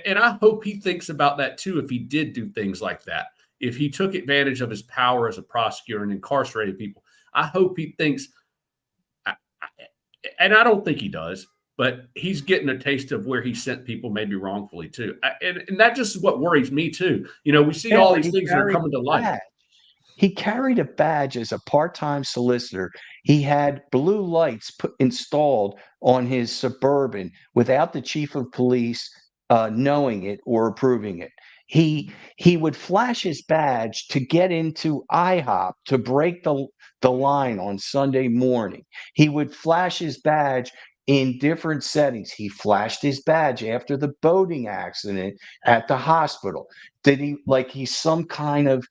and I hope he thinks about that too. If he did do things like that, if he took advantage of his power as a prosecutor and incarcerated people, I hope he thinks, and I don't think he does, but he's getting a taste of where he sent people maybe wrongfully too. And that just is what worries me too. We see all these things that are coming to light. He carried a badge as a part-time solicitor. He had blue lights installed on his Suburban without the chief of police knowing it or approving it. He would flash his badge to get into IHOP to break the line on Sunday morning. He would flash his badge in different settings. He flashed his badge after the boating accident at the hospital. He's some kind of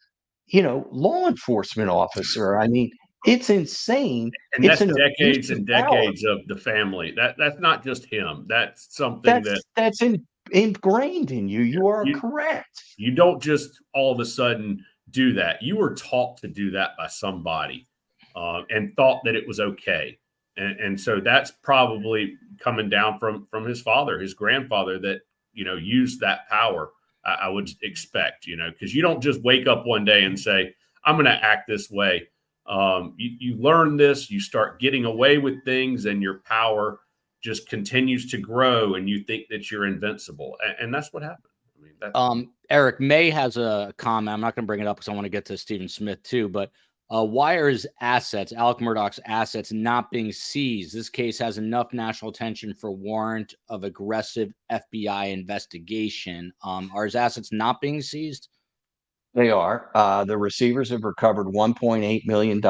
law enforcement officer. I mean, it's insane. And that's decades and decades of the family. That's not just him. That's something that's ingrained in you. You are correct. You don't just all of a sudden do that. You were taught to do that by somebody and thought that it was okay. And so that's probably coming down from his father, his grandfather, that, used that power. I would expect, because you don't just wake up one day and say, I'm going to act this way. You learn this, you start getting away with things, and your power just continues to grow, and you think that you're invincible. And that's what happened. I mean, Eric May has a comment. I'm not going to bring it up because I want to get to Stephen Smith too, but why are his assets, Alex Murdaugh's assets, not being seized? This case has enough national attention for warrant of aggressive FBI investigation. Are his assets not being seized? They are. The receivers have recovered $1.8 million,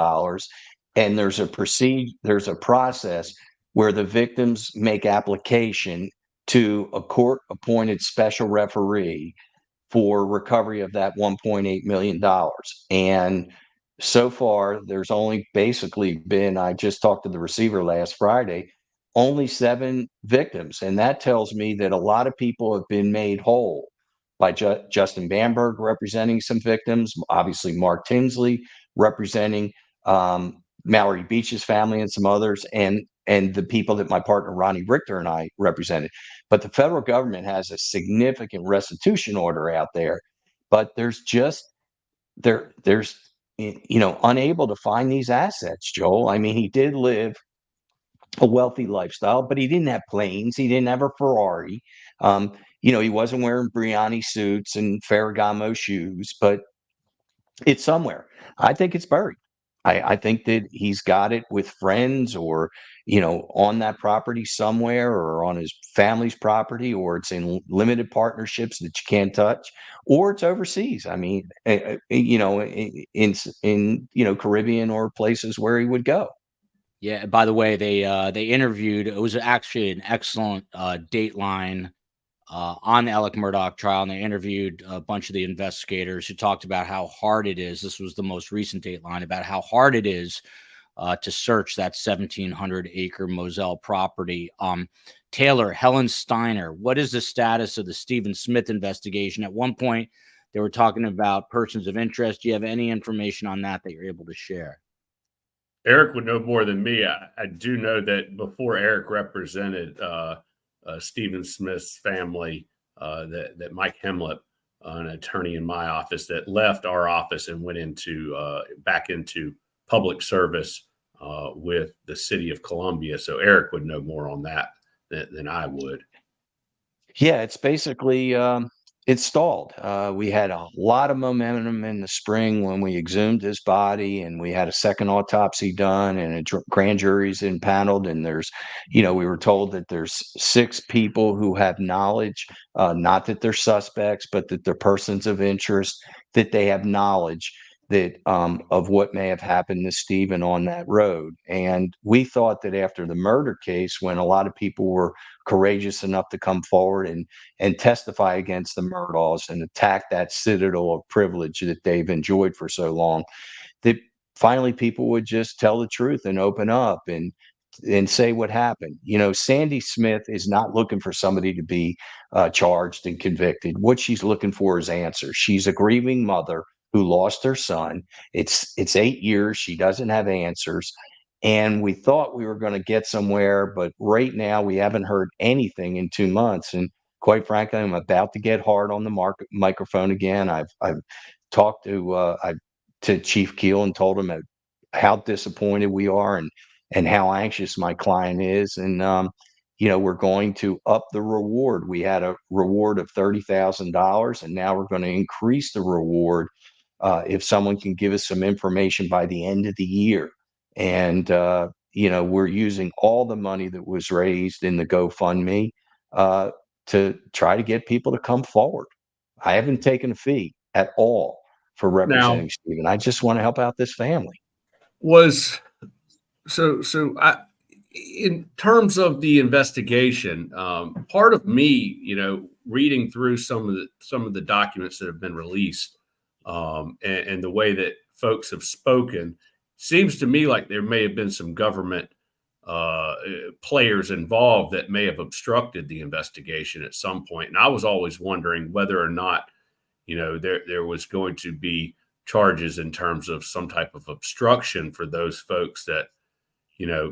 and there's a process where the victims make application to a court-appointed special referee for recovery of that $1.8 million. And so far, there's only basically been, I just talked to the receiver last Friday, only 7 victims. And that tells me that a lot of people have been made whole by Justin Bamberg representing some victims, obviously Mark Tinsley representing Mallory Beach's family and some others, and the people that my partner Ronnie Richter and I represented. But the federal government has a significant restitution order out there, but there's unable to find these assets, Joel. I mean, he did live a wealthy lifestyle, but he didn't have planes. He didn't have a Ferrari. He wasn't wearing Brioni suits and Ferragamo shoes, but it's somewhere. I think it's buried. I think that he's got it with friends or, on that property somewhere or on his family's property, or it's in limited partnerships that you can't touch, or it's overseas. I mean, in Caribbean or places where he would go. Yeah. By the way, they interviewed. It was actually an excellent Dateline on the Alex Murdaugh trial, and they interviewed a bunch of the investigators who talked about how hard it is. This was the most recent Dateline about how hard it is to search that 1,700-acre Moselle property. Taylor, Helen Steiner, what is the status of the Stephen Smith investigation? At one point, they were talking about persons of interest. Do you have any information on that you're able to share? Eric would know more than me. I do know that before Eric represented Stephen Smith's family, that Mike Hemlip, an attorney in my office, that left our office and went back into public service with the city of Columbia. So Eric would know more on that than I would. Yeah, it's basically it's stalled. We had a lot of momentum in the spring when we exhumed his body, and we had a second autopsy done, and a grand jury's impaneled. And we were told that there's 6 people who have knowledge, not that they're suspects, but that they're persons of interest, that they have knowledge that of what may have happened to Stephen on that road. And we thought that after the murder case, when a lot of people were courageous enough to come forward and testify against the Murdaughs and attack that citadel of privilege that they've enjoyed for so long, that finally people would just tell the truth and open up. And and say what happened. Sandy Smith is not looking for somebody to be charged and convicted. What she's looking for is answers. She's a grieving mother who lost her son. It's 8 years. She doesn't have answers. And we thought we were going to get somewhere, but right now we haven't heard anything in 2 months. And quite frankly, I'm about to get hard on the microphone again. I've talked to Chief Keel and told him how disappointed we are and how anxious my client is. And we're going to up the reward. We had a reward of $30,000, and now we're going to increase the reward if someone can give us some information by the end of the year. And we're using all the money that was raised in the GoFundMe to try to get people to come forward. I haven't taken a fee at all for representing Stephen. I just want to help out this family. In terms of the investigation, part of me, reading through some of the documents that have been released, and the way that folks have spoken, seems to me like there may have been some government players involved that may have obstructed the investigation at some point. And I was always wondering whether or not, there was going to be charges in terms of some type of obstruction for those folks that,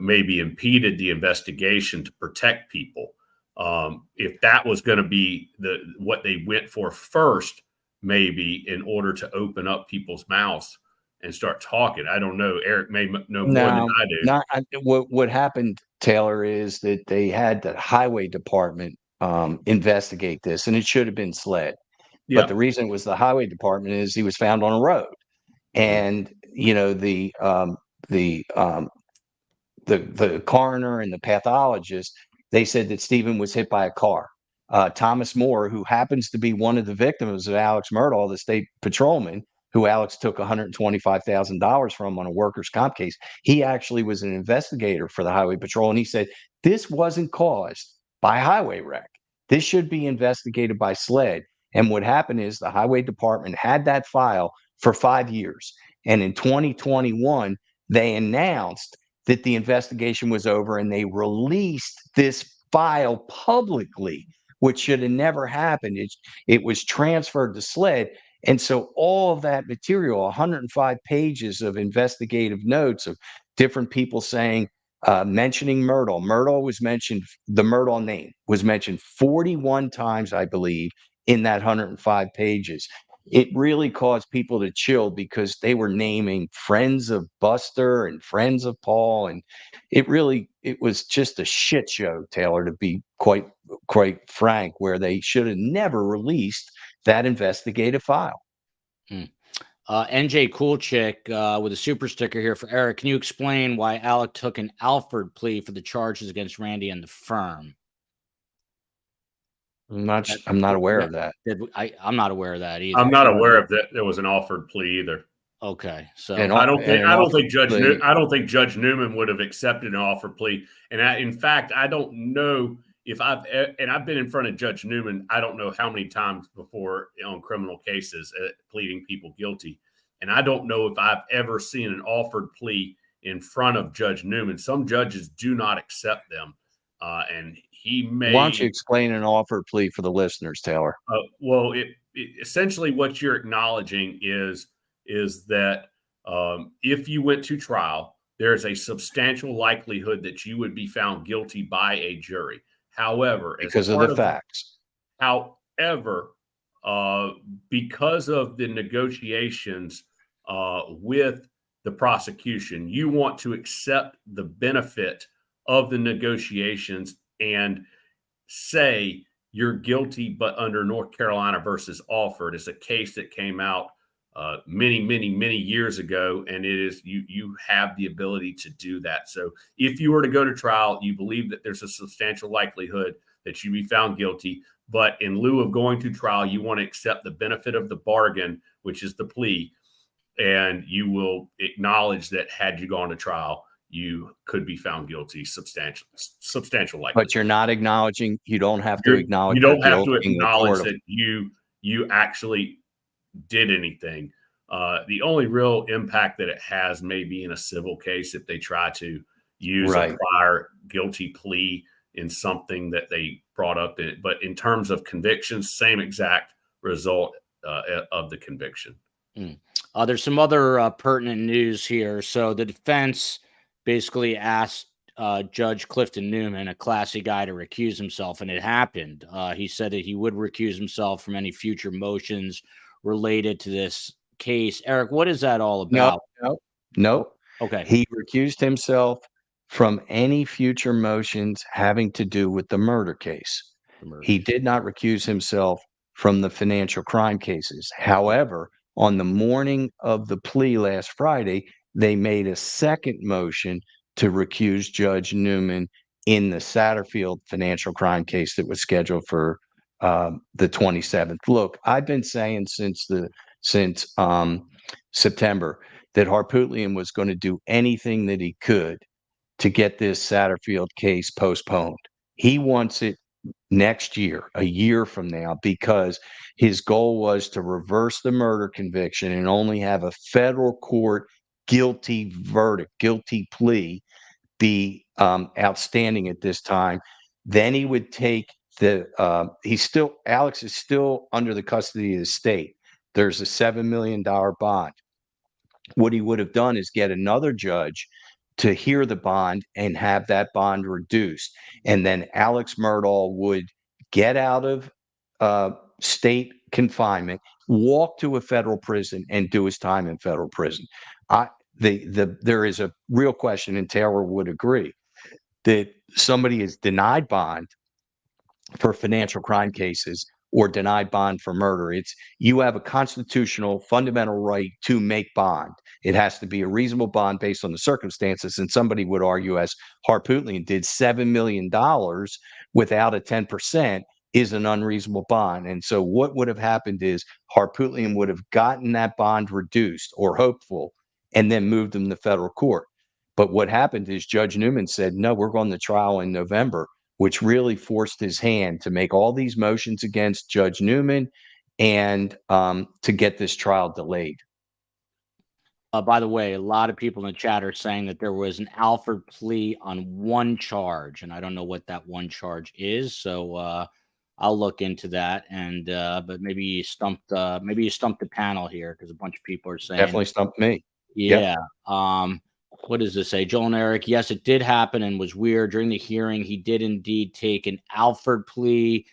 maybe impeded the investigation to protect people. If that was going to be what they went for first, maybe in order to open up people's mouths and start talking. I don't know. Eric may know more than I do. What happened, Taylor, is that they had the highway department investigate this, and it should have been SLED. Yeah. But the reason it was the highway department is he was found on a road, and the coroner and the pathologist, they said that Stephen was hit by a car. Thomas Moore, who happens to be one of the victims of Alex Murdaugh, the state patrolman, who Alex took $125,000 from on a workers' comp case, he actually was an investigator for the highway patrol. And he said, this wasn't caused by highway wreck. This should be investigated by SLED. And what happened is the highway department had that file for 5 years. And in 2021, they announced that the investigation was over, and they released this file publicly, which should have never happened. It was transferred to SLED. And so all of that material, 105 pages of investigative notes of different people saying, mentioning Murdaugh. Murdaugh was mentioned, the Murdaugh name was mentioned 41 times, I believe, in that 105 pages. It really caused people to chill because they were naming friends of Buster and friends of Paul. And it was just a shit show, Taylor, to be quite frank, where they should have never released that investigative file. NJ Coolchick with a super sticker here for Eric. Can you explain why Alec took an Alford plea for the charges against Randy and the firm? I'm not aware of that. I'm not aware of that either. I'm not aware of that. There was an Alford plea either. Okay, so I don't think Judge Newman would have accepted an Alford plea. And in fact, I don't know if I've been in front of Judge Newman. I don't know how many times before on criminal cases pleading people guilty, and I don't know if I've ever seen an Alford plea in front of Judge Newman. Some judges do not accept them, and he may. Why don't you explain an Alford plea for the listeners, Taylor? Well, essentially what you're acknowledging is that if you went to trial, there's a substantial likelihood that you would be found guilty by a jury. However, because of the facts. However, because of the negotiations with the prosecution, you want to accept the benefit of the negotiations and say you're guilty, but under North Carolina versus Alford. It's a case that came out many years ago, and it is you have the ability to do that. So if you were to go to trial, you believe that there's a substantial likelihood that you be found guilty, but in lieu of going to trial, you want to accept the benefit of the bargain, which is the plea, and you will acknowledge that had you gone to trial, you could be found guilty, substantial likelihood. But you're not acknowledging. You don't have to acknowledge. You don't have to acknowledge that you actually did anything. The only real impact that it has may be in a civil case if they try to, use Right. a prior guilty plea in something that they brought up. But in terms of convictions, same exact result of the conviction. There's some other pertinent news here. So the defense basically asked Judge Clifton Newman, a classy guy, to recuse himself, and it happened. He said that he would recuse himself from any future motions related to this case. Eric, what is that all about? No. Okay. He recused himself from any future motions having to do with the murder case. He did not recuse himself from the financial crime cases. However, on the morning of the plea last Friday, they made a second motion to recuse Judge Newman in the Satterfield financial crime case that was scheduled for the 27th. Look, I've been saying since September that Harpootlian was going to do anything that he could to get this Satterfield case postponed. He wants it next year, a year from now, because his goal was to reverse the murder conviction and only have a federal court guilty verdict, guilty plea be outstanding at this time. Then he would take Alex is still under the custody of the state. There's a $7 million bond. What he would have done is get another judge to hear the bond and have that bond reduced. And then Alex Murdaugh would get out of state confinement, walk to a federal prison, and do his time in federal prison. There is a real question, and Taylor would agree, that somebody is denied bond for financial crime cases or denied bond for murder. You have a constitutional fundamental right to make bond. It has to be a reasonable bond based on the circumstances. And somebody would argue, as Harpootlian did, $7 million without a 10% is an unreasonable bond. And so what would have happened is Harpootlian would have gotten that bond reduced, or hopeful, and then moved them to federal court. But what happened is Judge Newman said, no, we're going to trial in November, which really forced his hand to make all these motions against Judge Newman and to get this trial delayed. By the way, a lot of people in the chat are saying that there was an Alford plea on one charge, and I don't know what that one charge is. So I'll look into that. And but maybe you stumped the panel here, because a bunch of people are saying definitely stumped me. Yeah. Yep. What does this say? Joel and Eric, yes, it did happen and was weird. During the hearing, he did indeed take an Alford plea,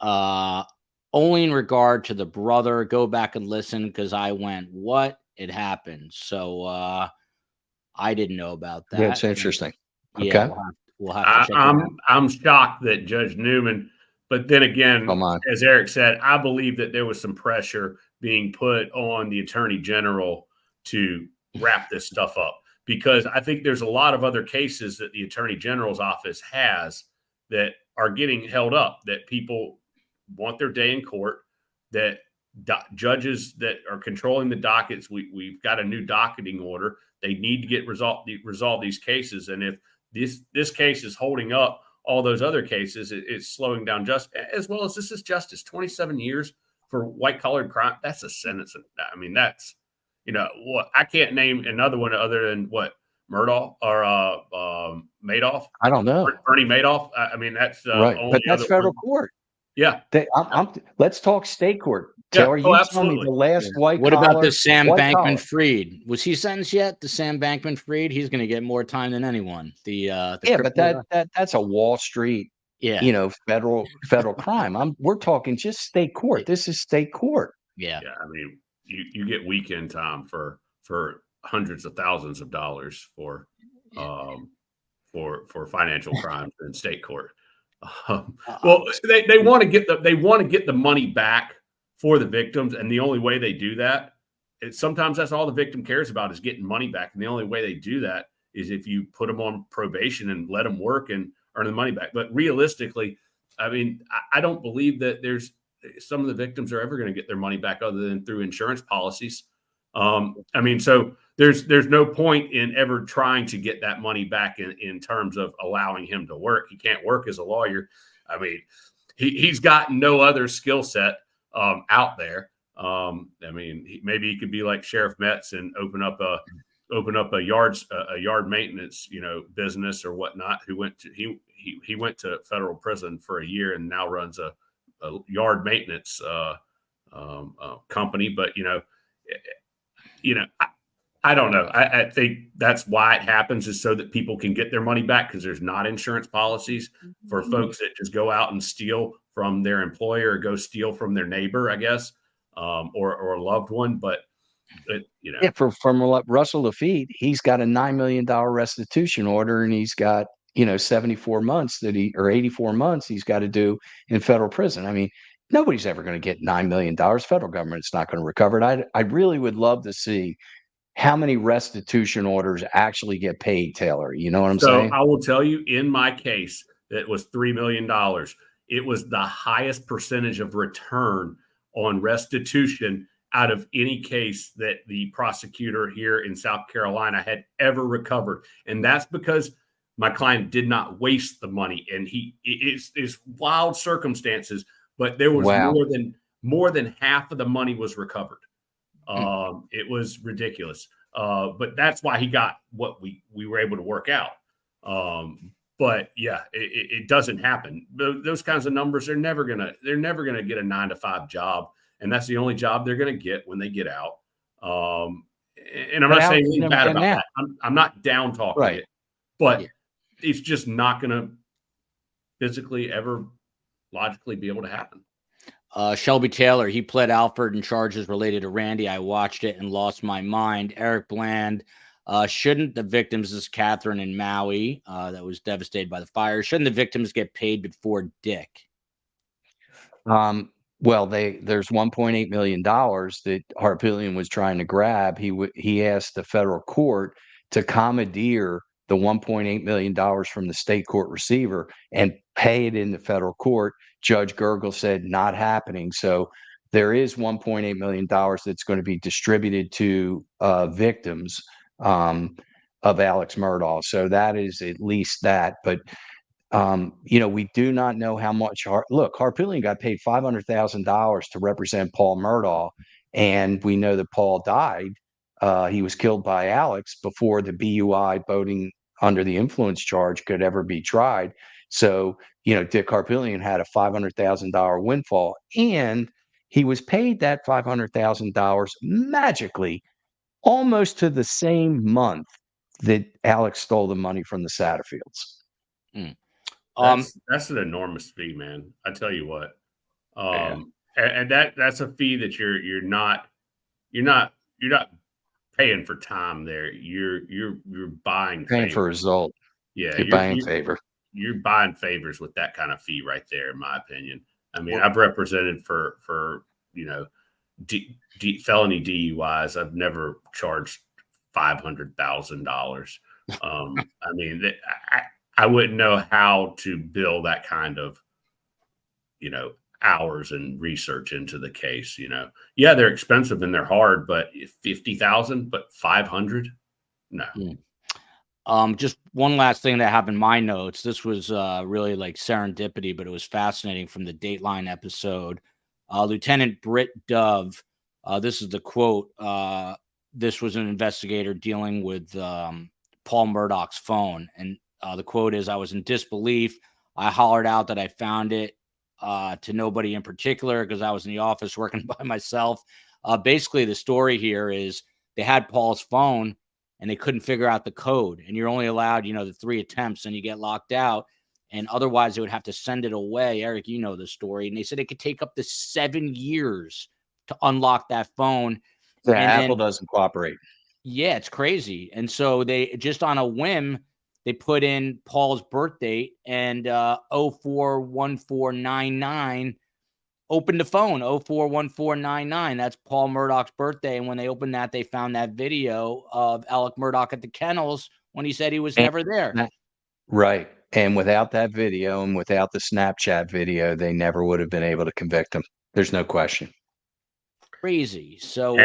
only in regard to the brother. Go back and listen, because I went, what? It happened. So I didn't know about that. That's interesting. Yeah, okay. We'll have to check I'm shocked that Judge Newman, but then again, as Eric said, I believe that there was some pressure being put on the Attorney General to wrap this stuff up, because I think there's a lot of other cases that the Attorney General's office has that are getting held up, that people want their day in court, that judges that are controlling the dockets. We've got a new docketing order. They need to get resolve these cases. And if this case is holding up all those other cases, it's slowing down just as well as this is justice. 27 years for white collared crime. That's a sentence. I mean, that's, what, I can't name another one other than what, Murdaugh or Madoff. I don't know. Bernie Madoff. I mean, that's right. But that's federal court. Yeah. Let's talk state court. Taylor, you tell me the last white What collar. about the Sam Bankman-Fried? Was he sentenced yet? The Sam Bankman-Fried? He's going to get more time than anyone. But that's a Wall Street, federal crime. We're talking just state court. This is state court. Yeah. I mean, you get weekend time for hundreds of thousands of dollars for financial crimes in state court. Well, they want to get the money back for the victims, and the only way they do that is sometimes that's all the victim cares about is getting money back, and the only way they do that is if you put them on probation and let them work and earn the money back. But realistically, I mean, I don't believe that there's some of the victims are ever going to get their money back other than through insurance policies. I mean, so there's no point in ever trying to get that money back in terms of allowing him to work. He can't work as a lawyer. I mean, he's got no other skill set out there. I mean, maybe he could be like Sheriff Metz and open up open up a yard maintenance, business or whatnot. Who went to he went to federal prison for a year and now runs a yard maintenance company. But I don't know. I think that's why it happens, is so that people can get their money back, because there's not insurance policies for folks that just go out and steal from their employer or go steal from their neighbor, I guess, or a loved one. But from Russell Lafitte, he's got a $9 million restitution order, and he's got 74 months or 84 months he's got to do in federal prison. I mean, nobody's ever going to get $9 million. Federal government's not going to recover it. I really would love to see how many restitution orders actually get paid, Taylor. You know what I'm saying? So I will tell you, in my case, that was $3 million. It was the highest percentage of return on restitution out of any case that the prosecutor here in South Carolina had ever recovered. And that's because my client did not waste the money. And it's wild circumstances, but there was more than half of the money was recovered. It was ridiculous. But that's why he got what we were able to work out. But yeah, it doesn't happen. Those kinds of numbers, they're never gonna get a 9-to-5 job, and that's the only job they're gonna get when they get out. And I'm not saying anything bad about that. I'm not down talking it, but it's just not gonna physically ever logically be able to happen. Shelby Taylor, he pled Alford in charges related to Randy. I watched it and lost my mind. Eric Bland, shouldn't the victims, this is Catherine in Maui, that was devastated by the fire, shouldn't the victims get paid before Dick? Well, there's $1.8 million that Harpillion was trying to grab. He asked the federal court to commandeer the $1.8 million from the state court receiver and pay it in the federal court. Judge Gergel said not happening. So there is $1.8 million that's going to be distributed to victims of Alex Murdaugh. So that is at least that. But we do not know how much. Harpillion got paid $500,000 to represent Paul Murdaugh, and we know that Paul died. He was killed by Alex before the BUI, boating under the influence charge, could ever be tried. So, Dick Harpillion had a $500,000 windfall, and he was paid that $500,000 magically almost to the same month that Alex stole the money from the Satterfields. That's an enormous fee, man. I tell you what. And that's a fee that you're not paying for time there. You're buying paying for a result. Yeah, you're buying favor. You're buying favors with that kind of fee right there, in my opinion. I mean, I've represented for felony DUIs. I've never charged $500,000. I mean, I wouldn't know how to bill that kind of, hours and research into the case. Yeah, they're expensive and they're hard, but $50,000, but $500, no. Just one last thing that happened in my notes. This was really like serendipity, but it was fascinating from the Dateline episode. Lieutenant Britt Dove, this is the quote. This was an investigator dealing with Paul Murdaugh's phone. And the quote is, "I was in disbelief. I hollered out that I found it to nobody in particular because I was in the office working by myself." Basically, the story here is they had Paul's phone and they couldn't figure out the code. And you're only allowed, the 3 attempts and you get locked out. And otherwise, they would have to send it away. Eric, you know the story. And they said it could take up to 7 years to unlock that phone. Apple doesn't cooperate. Yeah, it's crazy. And so they just on a whim, they put in Paul's birth date and 041499 opened the phone. 041499. That's Paul Murdaugh's birthday. And when they opened that, they found that video of Alex Murdaugh at the kennels when he said he was never there. Right. And without that video and without the Snapchat video, they never would have been able to convict him. There's no question. Crazy. So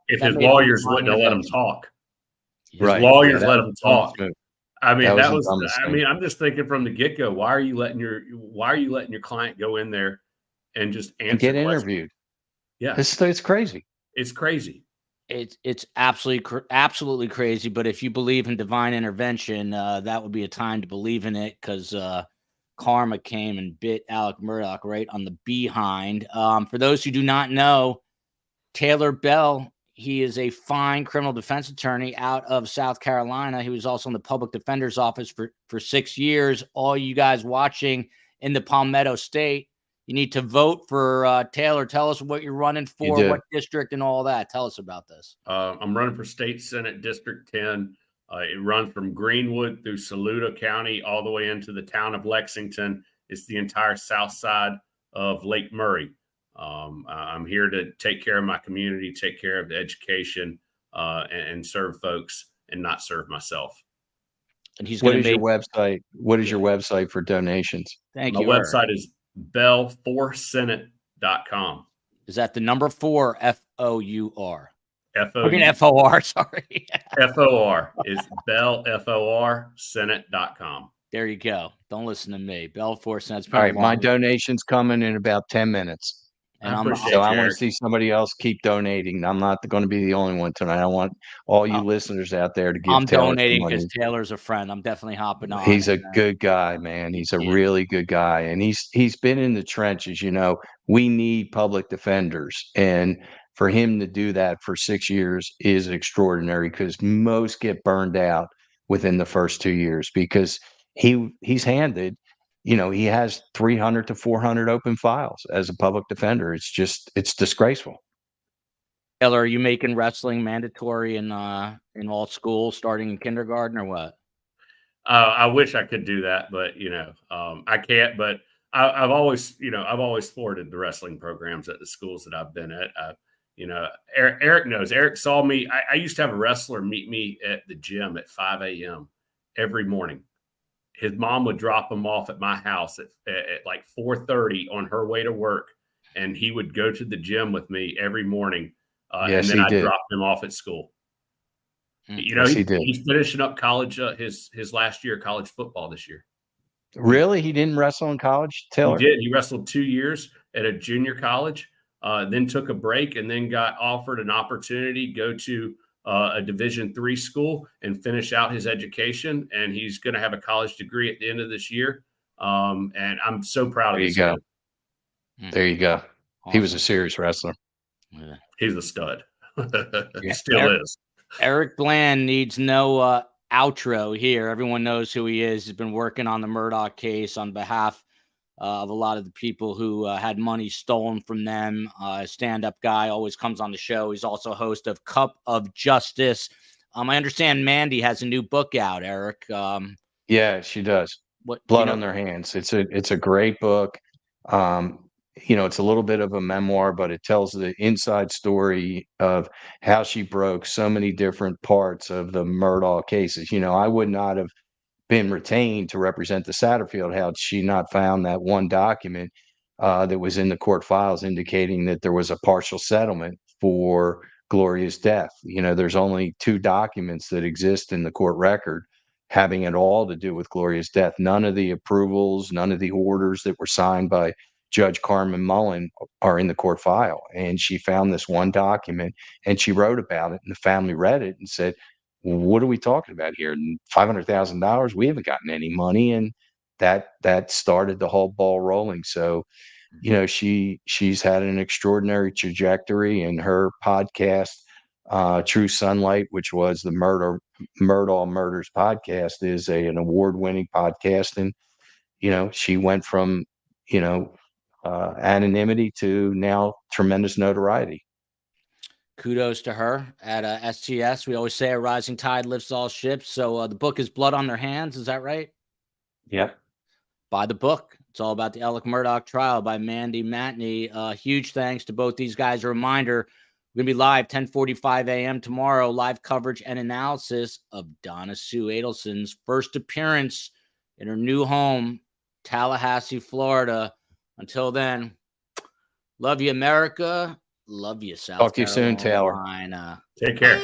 if his lawyers wouldn't have let him talk, his right. lawyers let him talk. I mean, I'm just thinking from the get-go, why are you letting your client go in there and just answer and get questions? Interviewed? Yeah, it's crazy. It's crazy. It's absolutely crazy. But if you believe in divine intervention, that would be a time to believe in it, because karma came and bit Alex Murdaugh right on the behind. For those who do not know, Taylor Bell, he is a fine criminal defense attorney out of South Carolina. He was also in the public defender's office for 6 years. All you guys watching in the Palmetto State, you need to vote for Taylor. Tell us what you're running for, what district, and all that. Tell us about this. I'm running for State Senate District 10. It runs from Greenwood through Saluda County all the way into the town of Lexington. It's the entire south side of Lake Murray. I'm here to take care of my community, take care of the education, and serve folks and not serve myself. And he's What is your website? What is your website for donations? Thank you. My website is bell4senate.com. Is that the number 4 FOUR? FOR, sorry. FOR is bellforsenate.com. There you go. Don't listen to me. Bell4Senate. All right, my donation's coming in about 10 minutes. And I want to see somebody else keep donating. I'm not going to be the only one tonight. I want all you listeners out there to give I'm Taylor donating money. because Taylor's a friend. I'm definitely hopping on. He's a good guy, man. He's a really good guy. And he's been in the trenches. You know, we need public defenders. And for him to do that for 6 years is extraordinary, because most get burned out within the first 2 years, because he's handed, you know, he has 300 to 400 open files as a public defender. It's disgraceful. Taylor, are you making wrestling mandatory in all schools, starting in kindergarten, or what? I wish I could do that, but I can't. But I've always supported the wrestling programs at the schools that I've been at. Eric knows. Eric saw me. I used to have a wrestler meet me at the gym at 5 a.m. every morning. His mom would drop him off at my house at like 4:30 on her way to work, and he would go to the gym with me every morning, and then I'd drop him off at school. He's finishing up college, his last year of college football this year. Really? He didn't wrestle in college, Taylor? He did. He wrestled 2 years at a junior college, then took a break, and then got offered an opportunity to go to a Division III school and finish out his education. And he's going to have a college degree at the end of this year. And I'm so proud of him. There you go. Awesome. He was a serious wrestler. Yeah. He's a stud. Still is. Eric Bland needs no outro here. Everyone knows who he is. He's been working on the Murdaugh case on behalf of a lot of the people who had money stolen from them. Stand-up guy, always comes on the show. He's also host of Cup of Justice. I understand Mandy has a new book out, Eric. Yeah, she does. Blood on Their Hands. It's a great book. It's a little bit of a memoir, but it tells the inside story of how she broke so many different parts of the Murdaugh cases. I would not have been retained to represent the Satterfield had she not found that one document that was in the court files indicating that there was a partial settlement for Gloria's death. There's only 2 documents that exist in the court record having it all to do with Gloria's death. None of the approvals, none of the orders that were signed by Judge Carmen Mullen are in the court file. And she found this one document and she wrote about it, and the family read it and said, what are we talking about here? $500,000? We haven't gotten any money. And that started the whole ball rolling. So, she's had an extraordinary trajectory, and her podcast, True Sunlight, which was the Murdaugh Murders podcast, is an award-winning podcast. And, she went from, anonymity to now tremendous notoriety. Kudos to her at STS. We always say a rising tide lifts all ships. So the book is Blood on Their Hands. Is that right? Yeah. Buy the book. It's all about the Alex Murdaugh trial by Mandy Matney. Huge thanks to both these guys. A reminder, we're going to be live 10:45 a.m. tomorrow. Live coverage and analysis of Donna Sue Adelson's first appearance in her new home, Tallahassee, Florida. Until then, love you, America. Love you, South Carolina. Talk to you soon, Taylor. Take care.